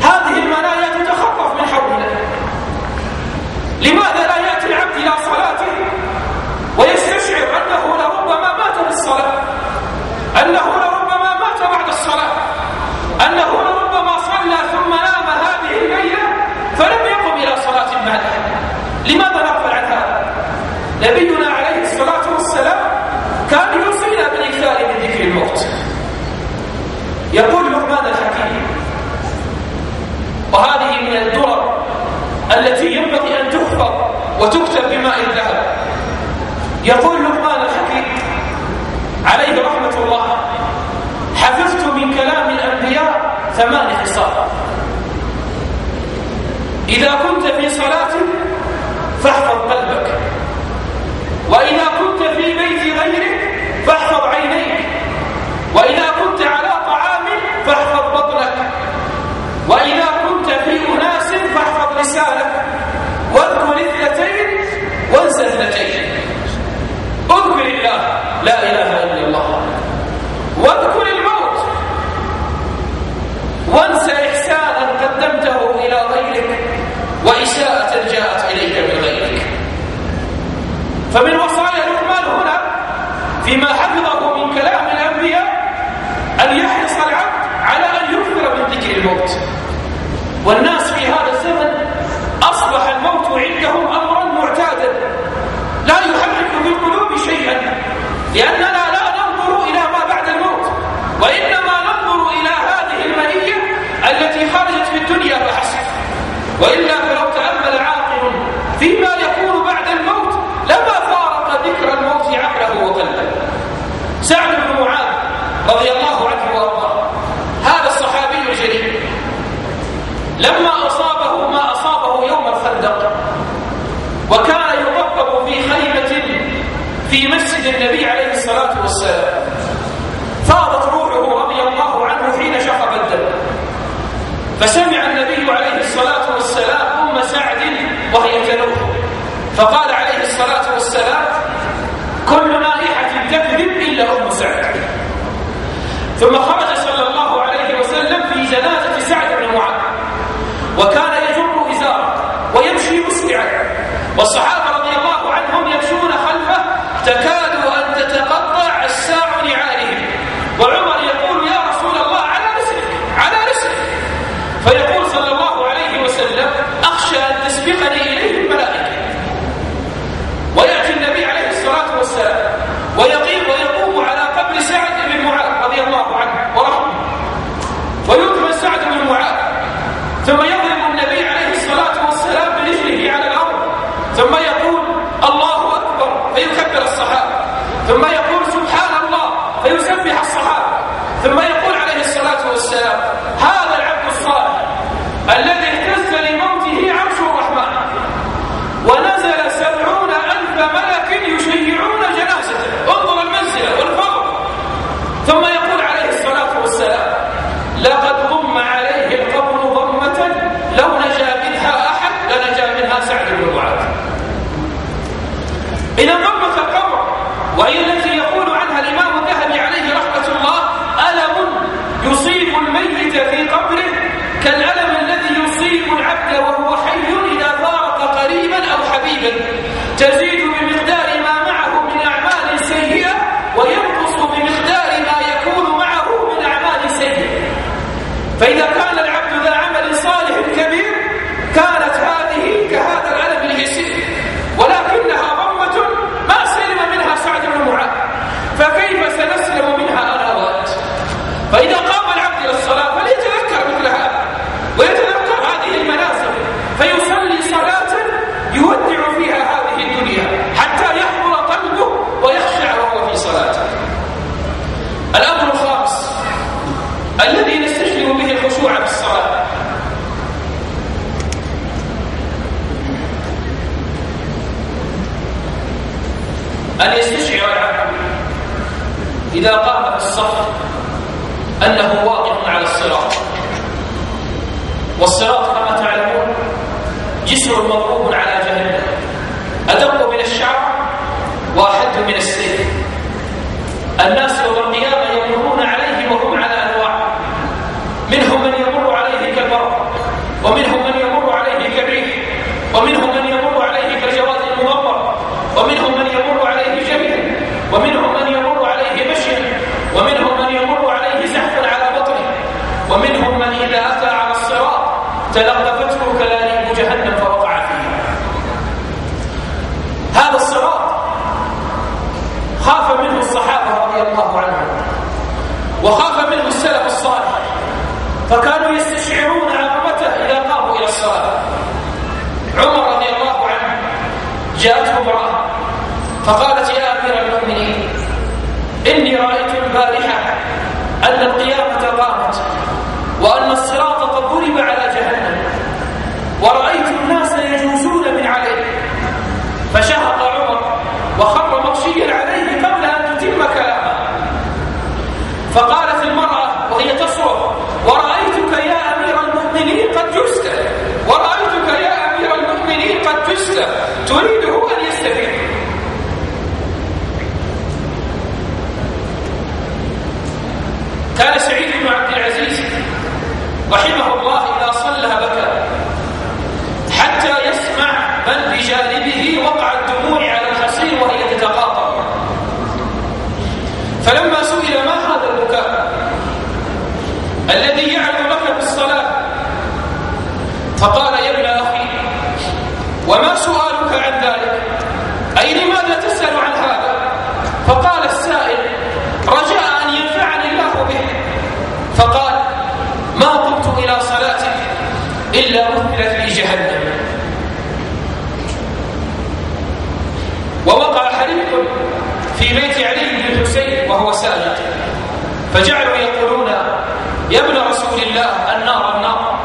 هذه المنايا تتخطف من حولنا. لماذا لا يأتي العبد إلى صلاته ويستشعر أنه لربما مات بالصلاة، أنه لربما مات بعد الصلاة، أنه لربما صلى ثم نام هذه الليلة فلم يقم إلى صلاة بعدها؟ لماذا نغفل عن هذا؟ نبينا عليه الصلاة والسلام كان يوصينا بالإكثار من ذكر الموت. يقول لقمان الحكيم، وهذه من الدرر التي ينبغي أن تحفظ وتكتب بماء الذهب. يقول لقمان الحكيم عليه رحمة الله: حفظت من كلام الأنبياء 8 خصال. إذا كنت في صلاة فاحفظ قلبك، وإذا كنت في بيت غيرك فاحفظ عينيك، وإذا كنت على طعام فاحفظ بطنك، وإذا كنت في أناس فاحفظ لسانك، واذكر 2 وانسى 2. اذكر الله لا إله إلا الله، واذكر الموت، وانسى إحسانا قدمته إلى غيرك وإساءة جاءت إليك من غيرك. فمن وصايا لقمان هنا فيما حفظه من كلام الأنبياء أن يحرص العبد على أن يكثر من ذكر الموت. والناس في هذا الزمن أصبح الموت عندهم أمرا معتادا لا يحرك في القلوب شيئا، لأننا لا ننظر إلى ما بعد الموت، وإنما ننظر إلى هذه المنية التي خرجت في الدنيا فحسب. وإلا فلو تأمل عاقل فيما يكون بعد الموت لما فارق ذكر الموت عقله وقلبه. سعد بن معاذ رضي الله عنه وارضاه، هذا الصحابي الجليل، لما أصابه ما أصابه يوم الخندق، وكان يربب في خيمة في مسجد النبي عليه الصلاة والسلام، فاضت روحه رضي الله عنه حين شخب الدم، فسمع النبي عليه الصلاة والسلام أم سعد وهي تنوح، فقال عليه الصلاة والسلام: كل نائحة تكذب إلا أم سعد. ثم خرج صلى الله عليه وسلم في جنازة سعد بن معاذ، وكان يجر إزاره ويمشي مسرعا، والصحابة رضي الله عنهم يمشون خلفه تكاد أن تتقطع الساع نعالهم، وعمر يقول: يا رسول الله على رسلك على رسلك، فيقول صلى الله عليه وسلم: أخشى أن تسبقني إليه الملائكة. ويأتي النبي عليه الصلاة والسلام ويقوم على قبر سعد بن معاذ رضي الله عنه ورحمه، ويكمل سعد بن معاذ، ثم يضرب النبي عليه الصلاة والسلام برجله على الأرض، ثم يقول: الله أكبر، فيكبر الصحابة، أن يستشعر العبد إذا قام في الصف أنه واقف على الصراط، والصراط كما تعلمون جسر مضروب على جهنم، أدق من الشعر وأحد من السيف. الناس يوم القيامة يمرون عليه وهم على أنواع، منهم من يمر عليه كالبرق، ومنهم من يمر عليه كالريح، ومنهم من يمر عليه كالجواد المغبر، ومنهم من يمر عليه جريا، ومنهم من يمر عليه مشيا، ومنهم من يمر عليه زحفا على بطنه، ومنهم من إذا أتى على الصراط تلقفته كلاليب جهنم فوقع فيها. هذا الصراط خاف منه الصحابة رضي الله عنهم، وخاف منه السلف الصالح، فكانوا يستشعرون عظمته إذا قاموا إلى الصلاة. عمر رضي الله عنه جاءته امرأة فقالت: يا أمير المؤمنين، إني رأيت البارحة أن القيامة قامت وأن الصراط قد ضرب على جهنم، ورأيت الناس يجوزون من عليه. فشهق عمر وخر مغشيا عليه قبل أن تتم كلامه. فقالت المرأة وهي تصرخ: ورأيتك يا أمير المؤمنين قد جزت، ورأيتك يا أمير المؤمنين قد جزت، تريده أن يستفيد. كان سعيد بن عبد العزيز رحمه الله إذا صلى بكى حتى يسمع من بجانبه وقع الدموع على الحصير وهي تتقاطر. فلما سئل: ما هذا البكاء الذي يعلو لك بالصلاة؟ فقال: يا ابن أخي، وما سؤالك عن ذلك؟ أي لماذا تسأل عن هذا؟ فقال السائل: رجاء أن ينفعني الله به. فقال: ما قمت إلى صلاة إلا مثلت لي جهنم. ووقع حريق في بيت علي بن الحسين وهو ساجد، فجعلوا يقولون: يا ابن رسول الله، النار النار،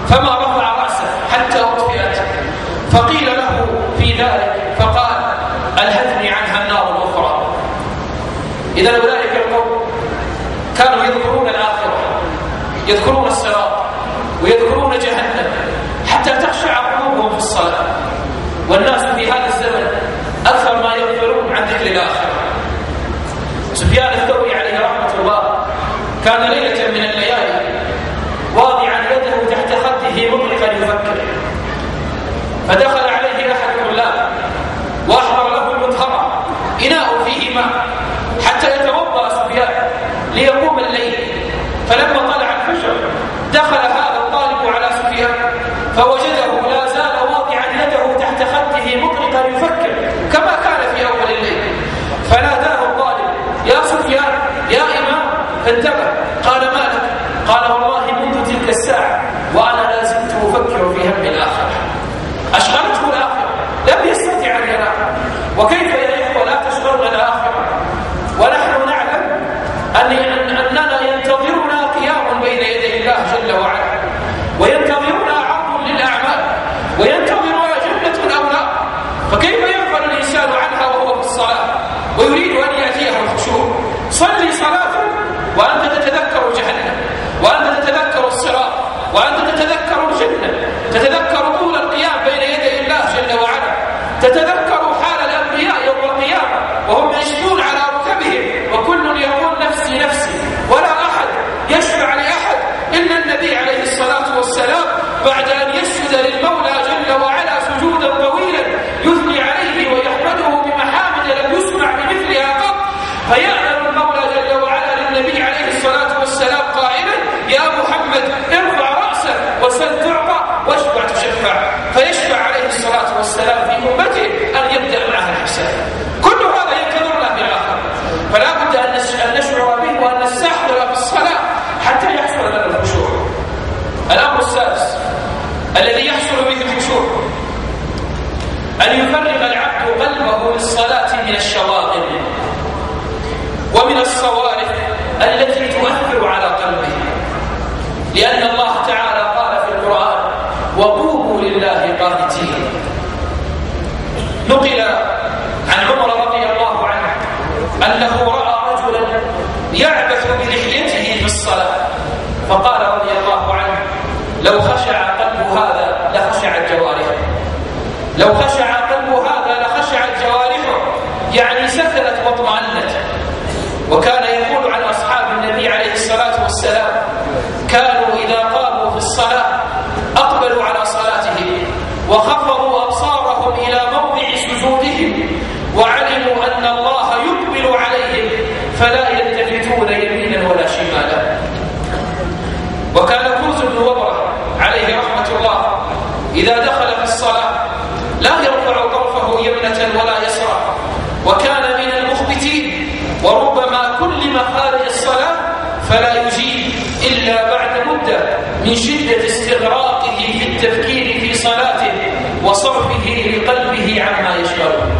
فما رفع رأسه حتى أطفئت. فقيل له في ذلك فقال: ألهتني عنها النار الأخرى. إذا أولئك القوم كانوا يذكرون الآخرة، يذكرون الصراط، ويذكرون جهنم حتى تخشع قلوبهم في الصلاة. والناس في هذا الزمن أكثر ما يغفلون عن ذكر الآخرة. سفيان الثوري عليه رحمة الله كان ليلة من الليالي واضعا يده تحت خده مطلقا يفكر، فدخل عليه أحد الطلاب وأحضر له المطهرة، إناء فيه ماء، حتى يتوضأ سفيان ليقوم الليل. فلما طلع الفجر دخل هذا الطالب على سفيان فوجده لا زال واضعا يده تحت خده مطلقا يفكر كما كان في أول الليل. فناداه الطالب: يا سفيان، يا إمام، فانتبه. قال: ما لك؟ قال: والله منذ تلك الساعة وأنا لا زلت أفكر في هم الآخرة. أشغلته الآخرة، لم يستطع أن ينام. وكيف يا إخوة لا تشغلنا الآخرة ونحن نعلم أننا ينتظرنا قيام بين يدي الله جل وعلا، وينتظرنا عرض للأعمال، وينتظرنا جنة أو نار. فكيف يغفل الإنسان عنها وهو في الصلاة ويريد أن يأتيه الخشوع؟ صلي صلاة وأنت تتذكر جهنم، وأنت تتذكر الصراط، وأنت تتذكر الجنة، تتذكر طول القيام بين يدي الله جل وعلا، تتذكر حال الأنبياء يوم القيامة وهم يشدون على ركبهم وكل يقول: نفسي نفسي، ولا أحد يشفع لأحد إلا النبي عليه الصلاة والسلام بعد أن يسجد للمولى جل وعلا سجودا طويلا يثني عليه ويحمده بمحامد لم يسمع بمثلها قط، فيعلم المولى جل وعلا للنبي عليه الصلاة والسلام قائلا: يا محمد، ارفع رأسك وسل تعطى واشفع تشفع. فيشفع عليه الصلاة والسلام في أمته أن يبدأ معها الحساب. كل هذا ينتظرنا بالآخر، فلا بد أن نشعر به وأن نستحضر في الصلاة حتى يحصل لنا الخشوع. الأمر السادس الذي يحصل به الخشوع أن يفرغ العبد قلبه للصلاة من الشواغل ومن الصوارف التي تؤثر على قلبه، لأن الله تعالى قال في القرآن: وقوموا لله قانتين. نقل عن عمر رضي الله أنه رأى رجلا يعبث بلحيته في الصلاة، فقال رضي الله عنه: لو خشع قلب هذا لخشعت جوارحه، لو خشع قلب هذا لخشعت جوارحه، يعني سكنت واطمأنت. وكان يقول عن أصحاب النبي عليه الصلاة والسلام: كانوا إذا قاموا في الصلاة أقبلوا على صلاتهم وخفضوا أبصارهم إلى موضع سجودهم، وعلموا أن الله يقبل عليهم فلا يلتفتون يمينا ولا شمالا. وكان كوز بن وبرة عليه رحمة الله إذا دخل في الصلاة لا يرفع طرفه يمنة ولا يسرى، وكان من المخبتين، وربما كلم خارج الصلاة فلا يجيب إلا بعد مدة من شدة استغراقه في التفكير في صلاته وصرفه لقلبه عما يشغله.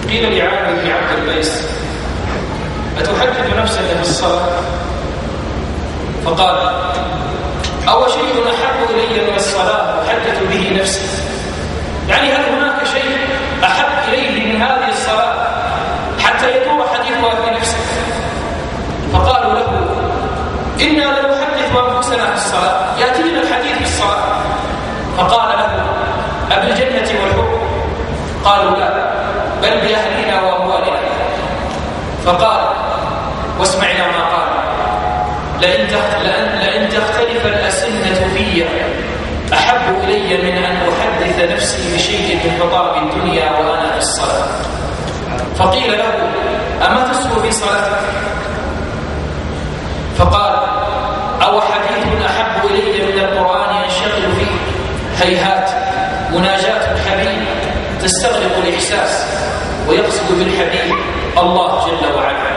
قيل لعامر بن عبد القيس: أتحدث نفسك في الصلاة؟ فقال: أو شيء أحب إلي من الصلاة أحدث به نفسي؟ يعني هل هناك شيء أحب إليه من هذه الصلاة حتى يدور حديثها في نفسك؟ فقالوا له: إنا لنحدث أنفسنا في الصلاة، يأتينا الحديث في الصلاة. فقال له: أبالجنة والحب؟ قالوا: لا، بل بأهلنا وأموالنا. فقال: واسمعنا ما قال: لأن تختلف الأسنة في أحب إلي من أن أحدث نفسي بشيء من خطاب الدنيا وأنا في الصلاة. فقيل له: أما تسهو في صلاتك؟ فقال: أو حديث أحب إلي من القرآن ينشغل فيه؟ هيهات، مناجاة الحبيب تستغرق الإحساس ويقصد بالحبيب الله جل وعلا.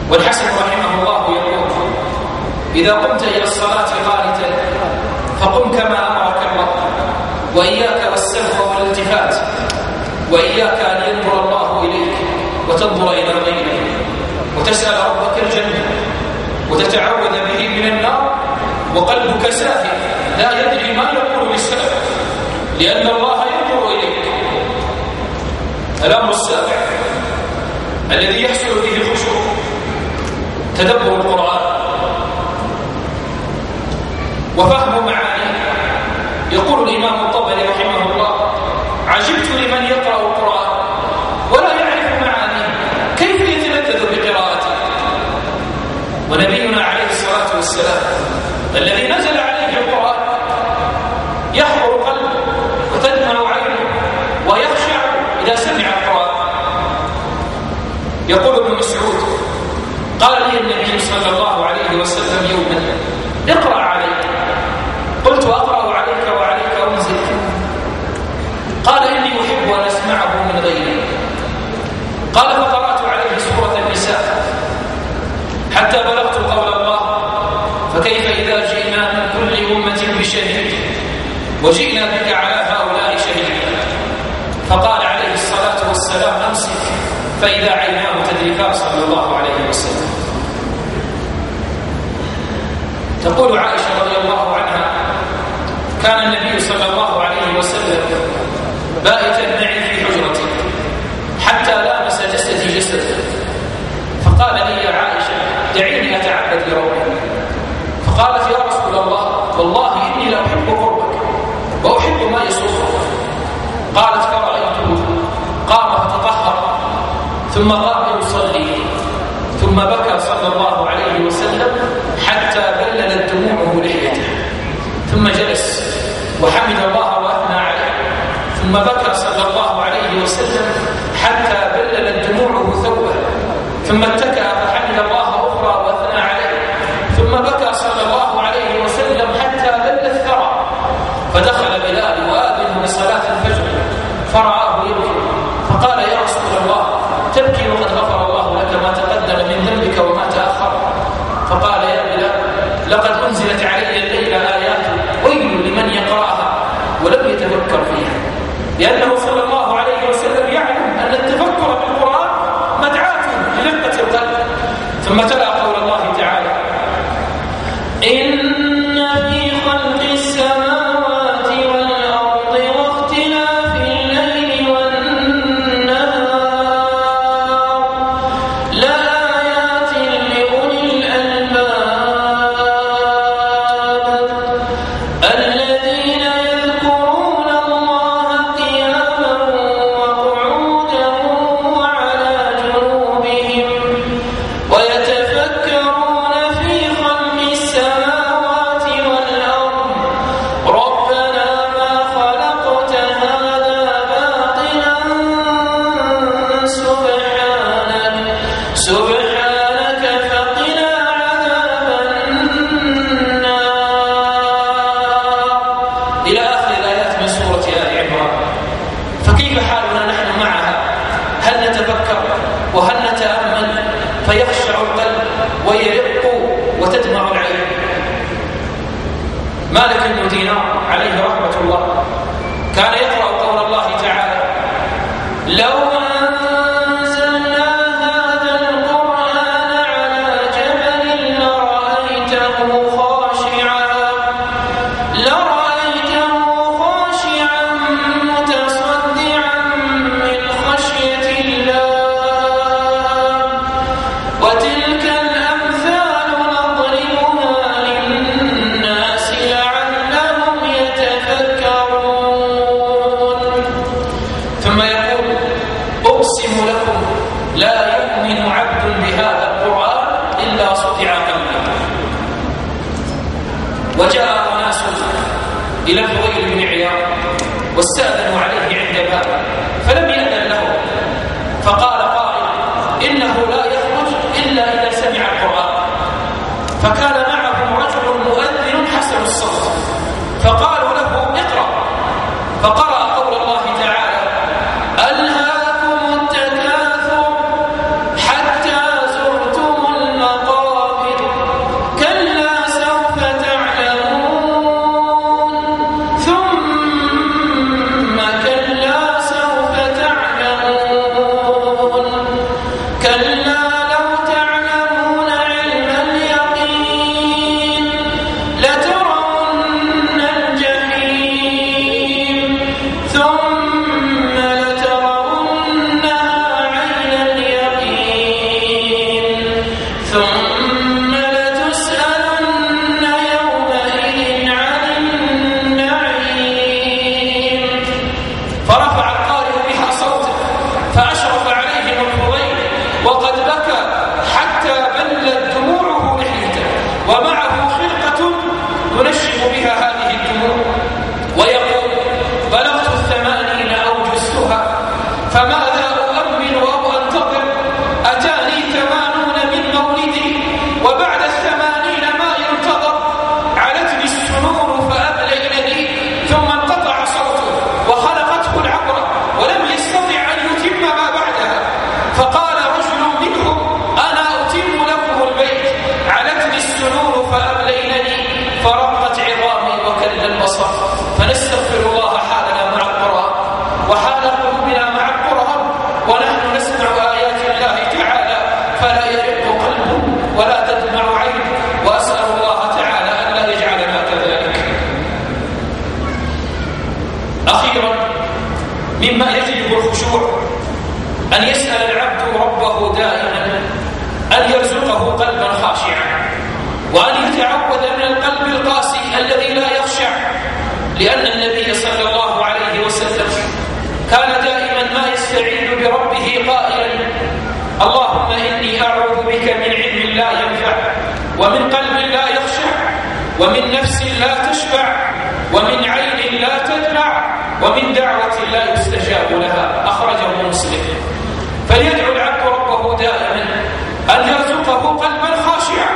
والحسن رحمه الله يقول: إذا قمت إلى الصلاة قانتا فقم كما أمرك الله، وإياك والسلف والالتفات، وإياك أن ينظر الله إليك وتنظر إلى غيره، وتسأل ربك الجنة وتتعوذ به من النار، وقلبك ساهي لا يدري ما يقول للسلف، لأن الله ينظر إليك. الأمر السابع الذي يحصل به الخشوع تدبر القرآن وفهم معانيه. يقول الإمام الطبري رحمه الله: عجبت لمن يقرأ القرآن ولا يعرف معانيه، كيف يتلذذ بقراءته؟ ونبينا عليه الصلاة والسلام الذي نزل عليه القرآن يحضر قلبه وتدمع عينه ويخشع إذا سمع القرآن. يقول ابن مسعود: قال لي النبي صلى الله عليه وسلم يوما: اقرأ علي. قلت: أقرأ عليك وعليك أنزل. قال: إني أحب أن أسمعه من غيري. قال: فقرأت عليه سورة النساء حتى بلغت قول الله: فكيف إذا جئنا من كل أمة بشهيد وجئنا بك على هؤلاء شهيدا. فقال عليه الصلاة والسلام: أمسك، فإذا عيناه تذرفان صلى الله عليه وسلم. تقول عائشة رضي الله عنها: كان النبي صلى الله عليه وسلم بائتا معي في حجرتي حتى لامس جسدي جسده، فقال لي: يا عائشة دعيني أتعبد لربي. فقالت: يا رسول الله والله إني لأحب قربك وأحب ما يسرك. قالت: فرأيته قام فتطهر ثم قام يصلي، ثم بكى صلى الله عليه وسلم حتى بللت دموعه لحيته، ثم جلس وحمد الله وأثنى عليه، ثم بكى صلى الله عليه وسلم حتى بللت دموعه ثوبه، ثم اتكأ فحمد الله أخرى وأثنى عليه، ثم بكى صلى الله عليه وسلم حتى بل الثرى. فدخل بلال وآذن بصلاة الفجر فرآه يبكي، فقال: يا رسول الله تبكي وقد غفر الله لك ما تقدم من ذنبك وما تأخر. فقال: يا بلال لقد أنزلت علي الليلة آيات ويل لمن يقرأها ولم يتفكر فيها، لأنه صلى الله عليه وسلم يعلم أن التفكر بالقرآن مدعاة لرقة القلب. ثم تلا قول الله تعالى: إن في خلق السماوات والأرض واختلاف الليل والنهار لآيات لأولي الألباب الذين يذكرون الله قياما وقعودا وعلى جنوبهم ويتفكرون في خلق السماوات والأرض ربنا ما خلقت هذا باطلا سبحانك فقنا عذاب النار. إلى آخر الآيات من سورة آل عمران. فكيف حالنا نحن معها؟ هل نتفكر وهل نتأمل فيخشع القلب ويرق وتدمع العين؟ مالك بن دينار عليه رحمة الله كان يقرأ قول الله تعالى: لو أنزلنا هذا القرآن على جبل لرأيته خاشعا متصدعا من خشية الله وتلك الأمثال نضربها للناس لعلهم يتفكرون. ثم يقول: أقسم لكم لا يؤمن عبد بهذا القرآن إلا صدع قلبه. وجاء ناس إلى الفضيل بن عياض واستأذنوا عليه عند بابه فلم يأذن لهم، فقرأ قول الله تعالى: ألهاكم التكاثر حتى زرتم المقابر كلا سوف تعلمون ثم كلا سوف تعلمون كلا لو تعلمون علم اليقين لترون الجحيم ثم لترونها عين اليقين ثم لتسألن يومئذ عن النعيم. فرفع القارئ بها صوته فأشرف عليهم الفضيل وقد بكى حتى بلت دموعه لحيته ومعه خرقة ينشف بها هذه الدموع ويقول: بلغت 80 أو جزتها فماذا أؤمن أو أنتظر؟ أتاني 80 من مولدي وبعد 80 ما ينتظر. علتني السنون فأبلغني ثم انقطع صوته وخلقته العبرة ولم يستطع أن يتم ما بعدها. فقال رجل منهم: أنا أتم لكم البيت. علتني السنون فأبلغني فرقت عظامي وكل البصر. فنستغفر الله حالنا مع القرآن وحال قلوبنا مع القرآن ونحن نسمع آيات الله تعالى فلا يرق قلب ولا تدمع عين، وأسأل الله تعالى أن لا يجعلنا كذلك. أخيرا مما يجلب الخشوع أن يسأل العبد ربه دائما أن يرزقه قلبا خاشعا وأن يتعوذ من القلب القاسي الذي لا يخشع، لأن النبي صلى الله عليه وسلم كان دائما ما يستعيذ بربه قائلا: اللهم إني أعوذ بك من علم لا ينفع ومن قلب لا يخشع ومن نفس لا تشبع ومن عين لا تدمع ومن دعوة لا يستجاب لها. أخرجه مسلم. فليدعو العبد ربه دائما أن يرزقه قلبا خاشعا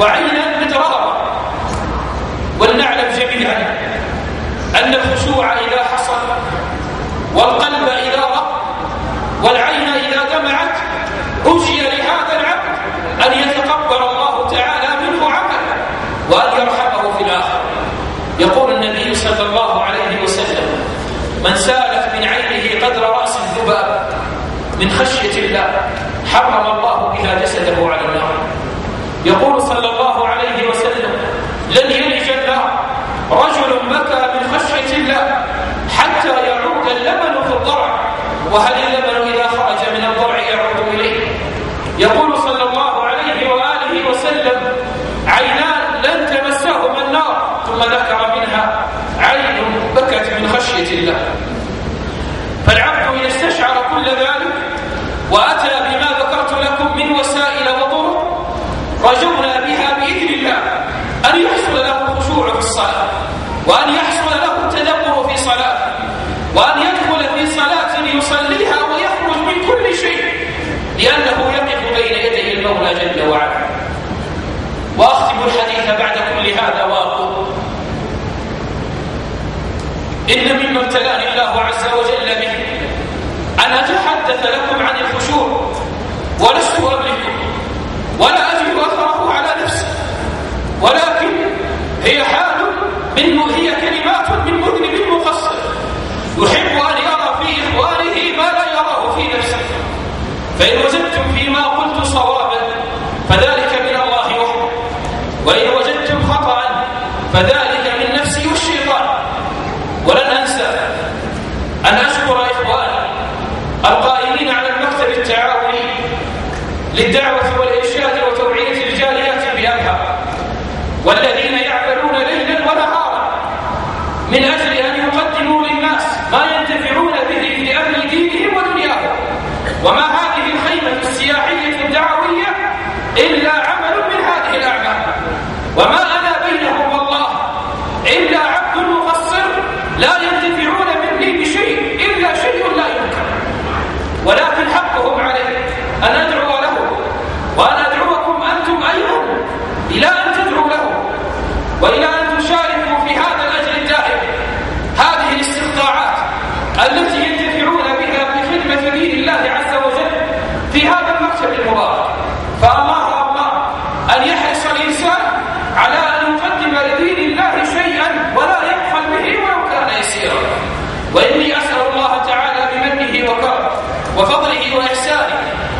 وعينا مدرارا. ولنعلم جميعا أن الخشوع إذا حصل والقلب إذا رق والعين إذا دمعت أجي لهذا العبد أن يتقبل الله تعالى منه عمله وأن يرحمه في الآخرة. يقول النبي صلى الله عليه وسلم: من سالت من عينه قدر رأس الذباب من خشية الله حرم الله بها جسده على النار. يقول صلى الله عليه وسلم: لن يلج النار رجل بكى من خشية الله حتى يعود اللبن في الضرع، وهل اللبن إذا خرج من الضرع يعود إليه؟ يقول صلى الله عليه وآله وسلم: عينان لن تمسهما النار، ثم ذكر منها عين بكت من خشية الله. فالعبد إذا استشعر كل ذلك وأتى بما ذكرت لكم من وسائل وطرق رجونا بها بإذن الله أن يحصل له الخشوع في الصلاة، وأن يحصل له التدبر في صلاته، وأن يدخل في صلاة يصليها ويخرج من كل شيء لأنه يقف بين يدي المولى جل وعلا. وأختم الحديث بعد كل هذا وأقول: إن مما ابتلاني الله عز وجل به أن أتحدث لكم عن الخشوع ولست أملكه ولا أجد أثره على نفسي، ولكن هي هي كلمات من مذنب مقصر يحب أن يرى في إخوانه ما لا يراه في نفسه. فإن وجدتم فيما قلت صوابا فذلك من الله وحده، وإن وجدتم خطأ فذلك من نفسي والشيطان. ولن أنسى أن أشكر إخواني القائمين على المكتب التعاوني للدعوة والإرشاد وتوعية الجاليات بأبها، والذين يعملون ليلا ونهارا من أجل أن يقدموا للناس ما ينتفعون به في أمر دينهم ودنياهم. وما هذه الخيمة السياحية الدعوية إلا عمل من هذه الأعمال، وما أنا بينهم والله إلا عبد مقصر لا ينتفعون مني بشيء إلا شيء لا يمكن، ولكن حقهم علي أن أدعو له وأن أدعوكم أنتم أيضا إلى أن تدعوا له وإلى أن تشاركوا في هذا الأجر الدائم. هذه الاستطاعات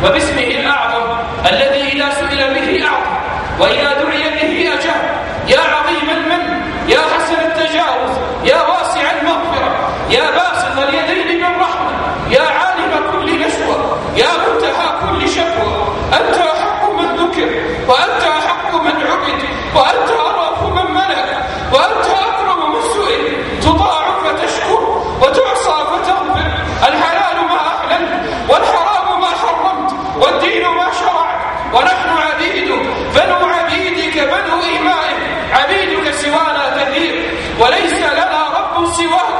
وباسمه الأعظم الذي إذا سئل به أعطى وإذا دعي به أجاب. يا عظيم المن، يا حسن التجاوز، يا واسع المغفرة، يا باسط اليدين بالرحمة، يا عالم كل نشوة، يا منتهى كل شكوى. أنت أحق من ذكر، وأنت أحق من عبد، وأنت أرأف من ملك، وأنت أكرم من سئل. تطاع فتشكر، وتعصى فتغفر. الحلال ما أحللت، والحرام ما حرمت، والدين ما شرعت، ونحن عبيدك بنو عبيدك بنو إمائك. عبيدك سوانا كثير، وليس لنا رب سواك.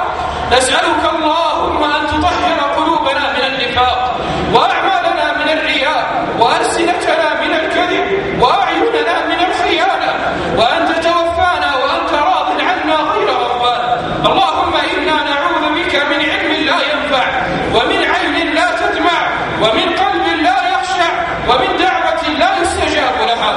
نسألك اللهم أن تطهر قلوبنا من النفاق، وأعمالنا من الرياء، وألسنتنا من الكذب، وأعيننا من الخيانة، وأن تتوفانا وأنت راض عنا غير غضبان. اللهم إنا نعوذ بك من علم لا ينفع، ومن عين لا تدمع، ومن قلب لا يخشع، ومن دعوة لا يستجاب لها.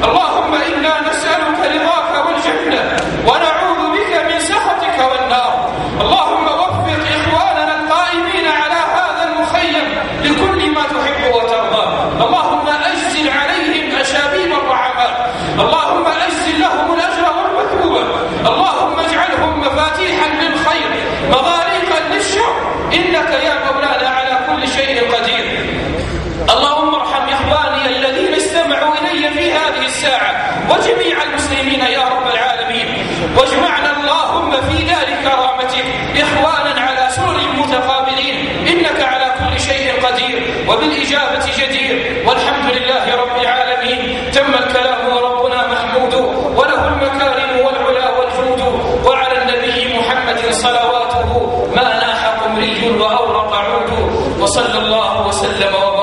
اللهم إنا نسألك رضاك والجنة، ونعوذ بك من سخطك والنار. اللهم وفق إخواننا القائمين على هذا المخيم لكل ما تحب وترضى. اللهم أجزل عليهم أشابيب الرحمات. اللهم أجزل لهم الأجر والمثوبة. اللهم اجعلهم مفاتيحا للخير، مغاليقا للشر، إنك يا مولانا على كل شيء قدير. اللهم ارحم إخواني الذين استمعوا إلي في هذه الساعة، وجميع المسلمين يا رب العالمين، واجمعنا اللهم في دار كرامتك إخوانا على سرر متقابلين، إنك على كل شيء قدير وبالإجابة جدير، والحمد لله رب العالمين. تم الكلام وربنا محمود، وله المكارم والعلا والجود، وعلى النبي محمد صلواته ما ناح قمري وأورق عود، وصلى الله وسلم وبارك